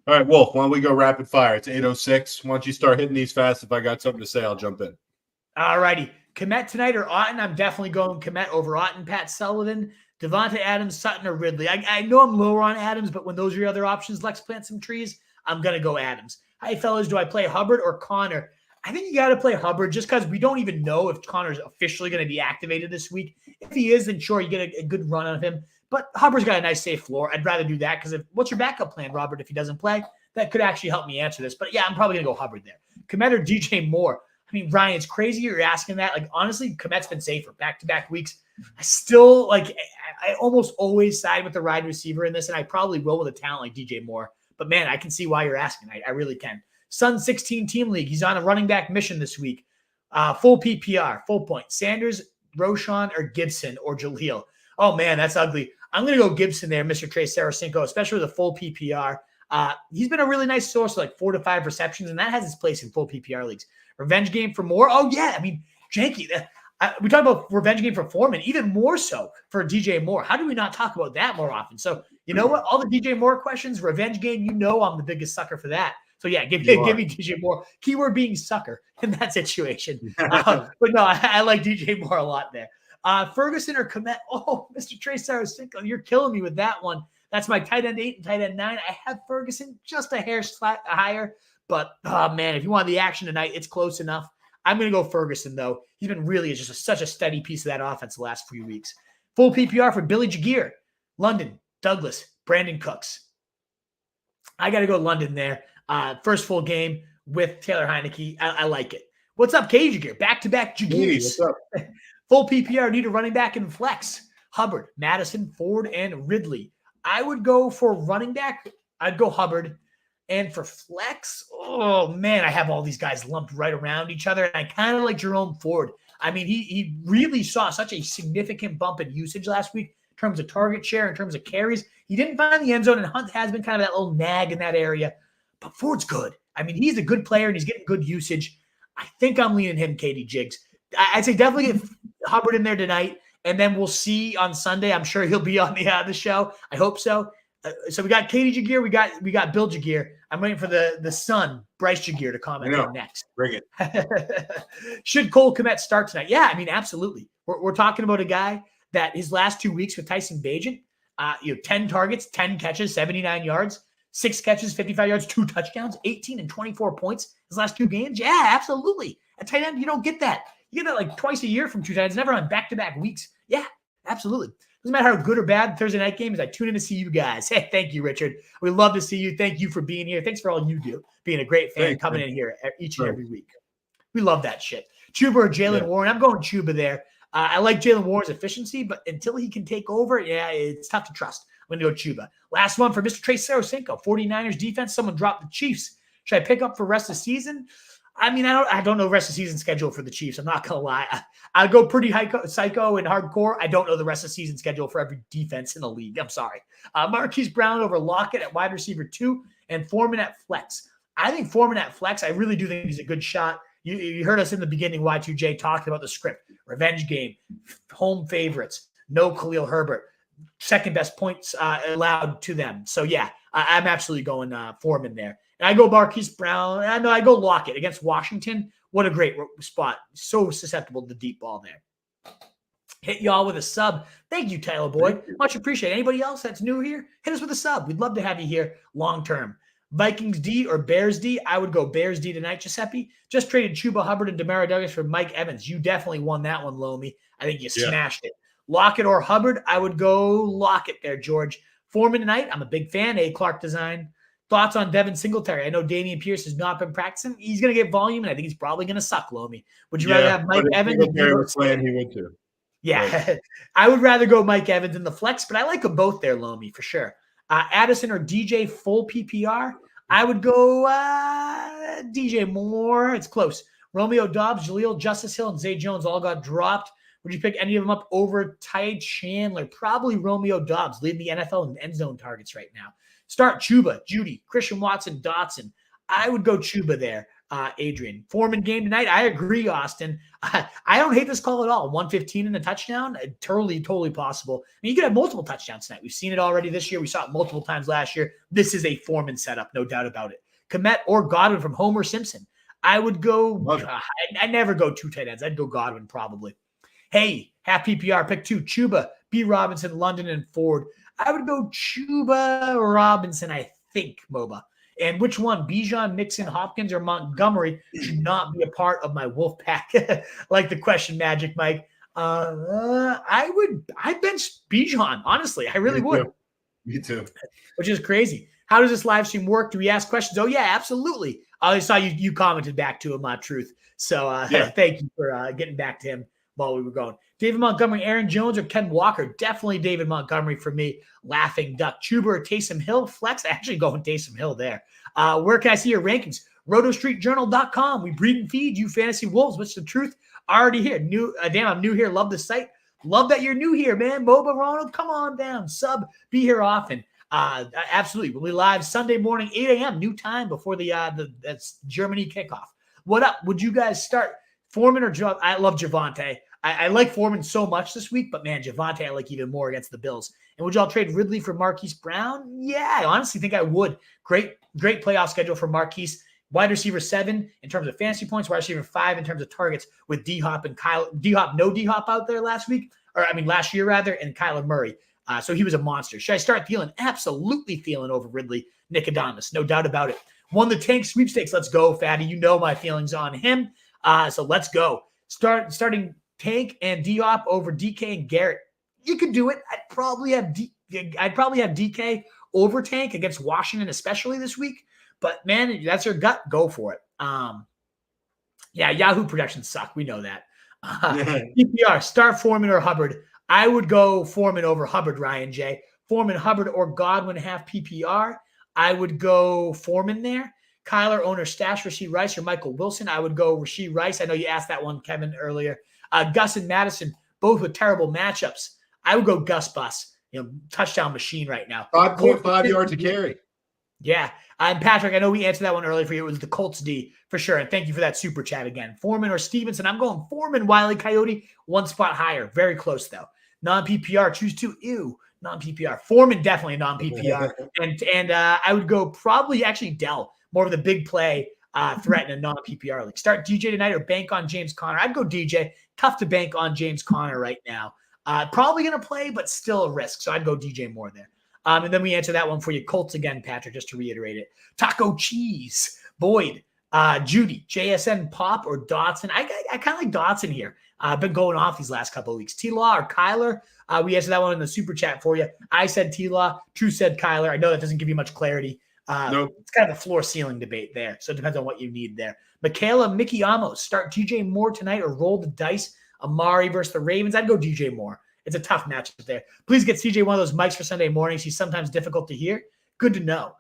A: All right, Wolf, why don't we go rapid fire? It's 8:06. Why don't you start hitting these fast? If I got something to say, I'll jump in.
B: All righty. Kmet tonight or Otten? I'm definitely going Kmet over Otten. Pat Sullivan, Devonta Adams, Sutton, or Ridley. I know I'm lower on Adams, but when those are your other options, let's plant some trees, I'm going to go Adams. Hi, fellas. Do I play Hubbard or Connor? I think you got to play Hubbard, just because we don't even know if Connor's officially going to be activated this week. If he is, then sure, you get a good run out of him. But Hubbard's got a nice safe floor. I'd rather do that because what's your backup plan, Robert, if he doesn't play? That could actually help me answer this. But yeah, I'm probably going to go Hubbard there. Kmet or DJ Moore? I mean, Ryan, it's crazy you're asking that. Like, honestly, Kmet's been safer back-to-back weeks. I still, like, I almost always side with the wide receiver in this, and I probably will with a talent like DJ Moore. But, man, I can see why you're asking. I really can. Sun 16 team league. He's on a running back mission this week. Full PPR, full point. Sanders, Roshan, or Gibson, or Jaleel. Oh, man, that's ugly. I'm going to go Gibson there, Mr. Trey Saracinko, especially with a full PPR. He's been a really nice source of like 4 to 5 receptions, and that has its place in full PPR leagues. Revenge game for Moore. Oh, yeah. I mean, Janky, we talk about revenge game for Foreman, even more so for DJ Moore. How do we not talk about that more often? So, you know what? All the DJ Moore questions, revenge game, you know I'm the biggest sucker for that. So, yeah, give me DJ Moore. Keyword being sucker in that situation. But no, I like DJ Moore a lot there. Ferguson or Kmet? Oh, Mr. Trey Saracinko, you're killing me with that one. That's my tight end 8 and tight end 9. I have Ferguson just a hair higher. But, man, if you want the action tonight, it's close enough. I'm going to go Ferguson, though. He's been really just such a steady piece of that offense the last few weeks. Full PPR for Billy Jagier, London, Douglas, Brandon Cooks. I got to go London there. First full game with Taylor Heineke. I like it. What's up, Katie Jagier? Back-to-back Jagiers.
A: Hey, what's up?
B: Full PPR, need a running back in flex. Hubbard, Madison, Ford, and Ridley. I would go for running back. I'd go Hubbard. And for flex, oh, man, I have all these guys lumped right around each other. And I kind of like Jerome Ford. I mean, he really saw such a significant bump in usage last week in terms of target share, in terms of carries. He didn't find the end zone, and Hunt has been kind of that little nag in that area. But Ford's good. I mean, he's a good player, and he's getting good usage. I think I'm leaning him, Katie Jiggs. I'd say definitely get Hubbard in there tonight, and then we'll see on Sunday. I'm sure he'll be on the show. I hope so. So we got Katie Jagier, we got Bill Jagier. I'm waiting for the son, Bryce Jagier, to comment on next.
A: Bring it.
B: Should Cole Kmet start tonight? Yeah, I mean, absolutely. We're talking about a guy that his last 2 weeks with Tyson Bagent, 10 targets, 10 catches, 79 yards, 6 catches, 55 yards, 2 touchdowns, 18 and 24 points his last 2 games. Yeah, absolutely. At tight end, you don't get that. You get that like twice a year from 2 tight ends, never on back-to-back weeks. Yeah, absolutely. Doesn't matter how good or bad Thursday night game is. I tune in to see you guys. Hey, thank you, Richard. We love to see you. Thank you for being here. Thanks for all you do, being a great fan, coming in here each and every week. We love that shit. Chuba or Jalen Warren? I'm going Chuba there. I like Jalen Warren's efficiency, but until he can take over, it's tough to trust. I'm going to go Chuba. Last one for Mr. Trey Saracinko. 49ers defense. Someone dropped the Chiefs. Should I pick up for rest of the season? I mean, I don't know the rest of the season schedule for the Chiefs. I'm not going to lie. I'll go pretty psycho and hardcore. I don't know the rest of the season schedule for every defense in the league. I'm sorry. Marquise Brown over Lockett at wide receiver 2 and Foreman at flex. I think Foreman at flex, I really do think he's a good shot. You heard us in the beginning, Y2J, talking about the script. Revenge game, home favorites, no Khalil Herbert, second best points allowed to them. So, yeah, I'm absolutely going Foreman there. And I go Marquise Brown. I go Lockett against Washington. What a great spot. So susceptible to the deep ball there. Hit y'all with a sub. Thank you, Tyler Boyd. Much appreciated. Anybody else that's new here, hit us with a sub. We'd love to have you here long term. Vikings D or Bears D? I would go Bears D tonight, Giuseppe. Just traded Chuba Hubbard and Demario Douglas for Mike Evans. You definitely won that one, Lomi. I think you smashed it. Lockett or Hubbard? I would go Lockett there, George. Foreman tonight? I'm a big fan. A. Clark design. Thoughts on Devin Singletary? I know Damian Pierce has not been practicing. He's going to get volume, and I think he's probably going to suck, Lomi. Would you rather have Mike Evans?
A: Was playing, he would too.
B: Yeah, right. I would rather go Mike Evans in the flex, but I like them both there, Lomi, for sure. Addison or DJ full PPR? I would go DJ Moore. It's close. Romeo Dobbs, Jaleel, Justice Hill, and Zay Jones all got dropped. Would you pick any of them up over Ty Chandler? Probably Romeo Dobbs, leading the NFL in end zone targets right now. Start Chuba, Judy, Christian Watson, Dotson. I would go Chuba there, Adrian. Foreman game tonight. I agree, Austin. I don't hate this call at all. 115 and a touchdown. Totally possible. I mean, you could have multiple touchdowns tonight. We've seen it already this year. We saw it multiple times last year. This is a Foreman setup, no doubt about it. Kmet or Godwin from Homer Simpson. I would go. I never go 2 tight ends. I'd go Godwin probably. Hey, half PPR, pick 2. Chuba, B. Robinson, London, and Ford. I would go Chuba Robinson, I think, MOBA. And which one, Bijan, Mixon, Hopkins, or Montgomery should not be a part of my wolf pack? Like the question, Magic Mike. I'd bench Bijan, honestly. I really
A: Me
B: would.
A: too. Me too.
B: Which is crazy. How does this live stream work? Do we ask questions? Oh, yeah, absolutely. I saw you commented back to him, Truth. So thank you for getting back to him while we were going. David Montgomery, Aaron Jones, or Ken Walker? Definitely David Montgomery for me. Laughing Duck. Chuba or Taysom Hill? Flex, actually going Taysom Hill there. Where can I see your rankings? RotoStreetJournal.com. We breed and feed you fantasy wolves. What's the truth? Already here. I'm new here. Love the site. Love that you're new here, man. Boba Ronald, come on down. Sub. Be here often. Absolutely. We'll be live Sunday morning, 8 a.m. new time before that's Germany kickoff. What up? Would you guys start Foreman or Javonte? I love Javonte. I like Foreman so much this week, but man, Javonte I like even more against the Bills. And would y'all trade Ridley for Marquise Brown? Yeah, I honestly think I would. Great playoff schedule for Marquise. Wide receiver 7 in terms of fantasy points, wide receiver 5 in terms of targets with D-Hop and Kyle. No D-Hop out there last year rather, and Kyler Murray. So he was a monster. Should I start Thielen? Absolutely Thielen over Ridley. Nicodemus, no doubt about it. Won the tank sweepstakes. Let's go, Fatty. You know my feelings on him. So let's go. Starting Tank and Diop over DK and Garrett. You could do it. I'd probably have DK over Tank against Washington, especially this week. But man, that's your gut. Go for it. Yahoo projections suck. We know that. PPR, start Foreman or Hubbard. I would go Foreman over Hubbard, Ryan J. Foreman, Hubbard, or Godwin half PPR. I would go Foreman there. Kyler, owner, stash, Rashee Rice, or Michael Wilson. I would go Rashee Rice. I know you asked that one, Kevin, earlier. Gus and Madison, both with terrible matchups. I would go Gus Bus. Touchdown machine right now.
A: 5.5 yards a carry.
B: Yeah. And Patrick, I know we answered that one earlier for you. It was the Colts D for sure. And thank you for that super chat again. Foreman or Stevenson? I'm going Foreman, Wile E. Coyote. One spot higher. Very close, though. Non-PPR, choose two. Ew. Non-PPR. Foreman, definitely non-PPR. and I would go probably actually Dell. More of the big play threat in a non-PPR league. Start DJ tonight or bank on James Conner. I'd go DJ. Tough to bank on James Conner right now. Probably going to play, but still a risk. So I'd go DJ Moore there. And then we answer that one for you. Colts again, Patrick, just to reiterate it. Taco Cheese, Boyd, Judy, JSN, Pop, or Dotson. I kind of like Dotson here. I've been going off these last couple of weeks. T-Law or Kyler? We answered that one in the super chat for you. I said T-Law. True said Kyler. I know that doesn't give you much clarity.
A: Nope.
B: It's kind of a floor-ceiling debate there, so it depends on what you need there. Michaela, Mickey Amos, start DJ Moore tonight or roll the dice. Amari versus the Ravens. I'd go DJ Moore. It's a tough matchup there. Please get CJ one of those mics for Sunday mornings. He's sometimes difficult to hear. Good to know.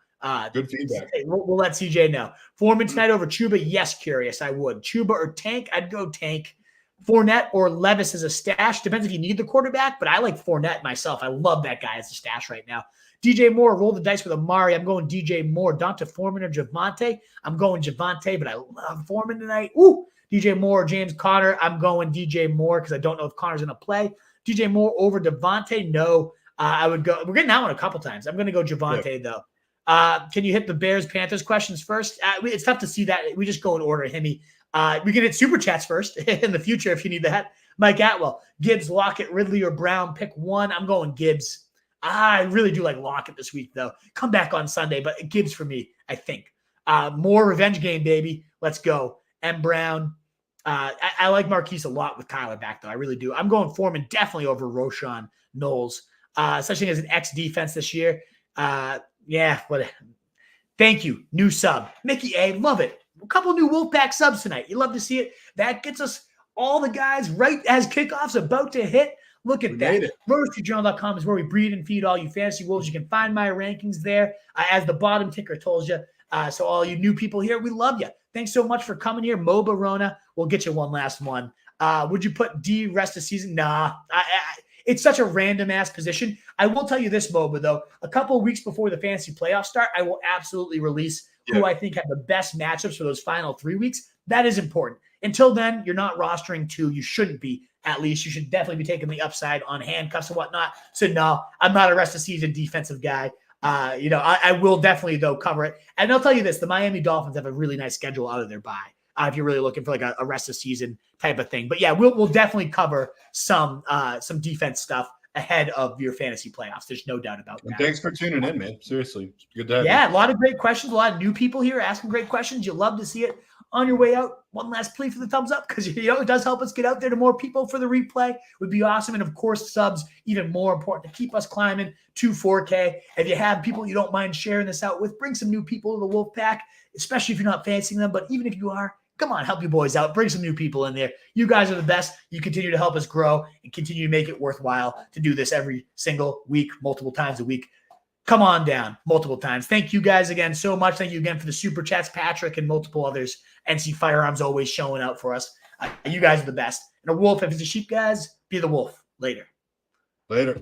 A: Good feedback.
B: We'll let CJ know. Foreman tonight over Chuba? Yes, curious. I would. Chuba or Tank? I'd go Tank. Fournette or Levis as a stash. Depends if you need the quarterback, but I like Fournette myself. I love that guy as a stash right now. DJ Moore, roll the dice with Amari. I'm going DJ Moore. D'Onta Foreman or Javonte? I'm going Javonte, but I love Foreman tonight. Ooh, DJ Moore or James Conner? I'm going DJ Moore because I don't know if Conner's going to play. DJ Moore over Devontae? No. I would go. We're getting that one a couple times. I'm going to go Javonte, though. Can you hit the Bears-Panthers questions first? It's tough to see that. We just go in order, Himmy. We can hit super chats first in the future if you need that. Mike Atwell, Gibbs, Lockett, Ridley, or Brown. Pick one. I'm going Gibbs. I really do like Lockett this week, though. Come back on Sunday, but Gibbs for me, I think. More revenge game, baby. Let's go. M. Brown. I like Marquise a lot with Kyler back, though. I really do. I'm going Foreman definitely over Roshan Knowles. Such thing as an X defense this year. Thank you. New sub. Mickey A. Love it. A couple new Wolfpack subs tonight. You love to see it. That gets us all the guys right as kickoff's about to hit. Look at that. RotoStreetJournal.com is where we breed and feed all you fantasy wolves. You can find my rankings there, as the bottom ticker told you. So all you new people here, we love you. Thanks so much for coming here. Mo Barona. We'll get you one last one. Would you put D rest of season? Nah. It's such a random-ass position. I will tell you this, Moba, though. A couple of weeks before the fantasy playoffs start, I will absolutely release who I think have the best matchups for those final 3 weeks. That is important. Until then, you're not rostering two. You shouldn't be, at least. You should definitely be taking the upside on handcuffs and whatnot. So, no, I'm not a rest of season defensive guy. I will definitely, though, cover it. And I'll tell you this. The Miami Dolphins have a really nice schedule out of their bye. If you're really looking for like a rest of season type of thing. But yeah, we'll definitely cover some defense stuff ahead of your fantasy playoffs. There's no doubt about that.
A: Thanks for tuning in, man. Seriously. Good to have you.
B: A lot of great questions. A lot of new people here asking great questions. You love to see it. on your way out, one last plea for the thumbs up, because it does help us get out there to more people for the replay. Would be awesome. And of course, subs, even more important to keep us climbing to 4K. If you have people you don't mind sharing this out with, bring some new people to the Wolf Pack, especially if you're not fancying them. But even if you are, come on, help your boys out. Bring some new people in there. You guys are the best. You continue to help us grow and continue to make it worthwhile to do this every single week, multiple times a week. Come on down multiple times. Thank you guys again so much. Thank you again for the super chats, Patrick, and multiple others. NC Firearms always showing out for us. You guys are the best. And a wolf, if it's a sheep, guys, be the wolf. Later.
A: Later.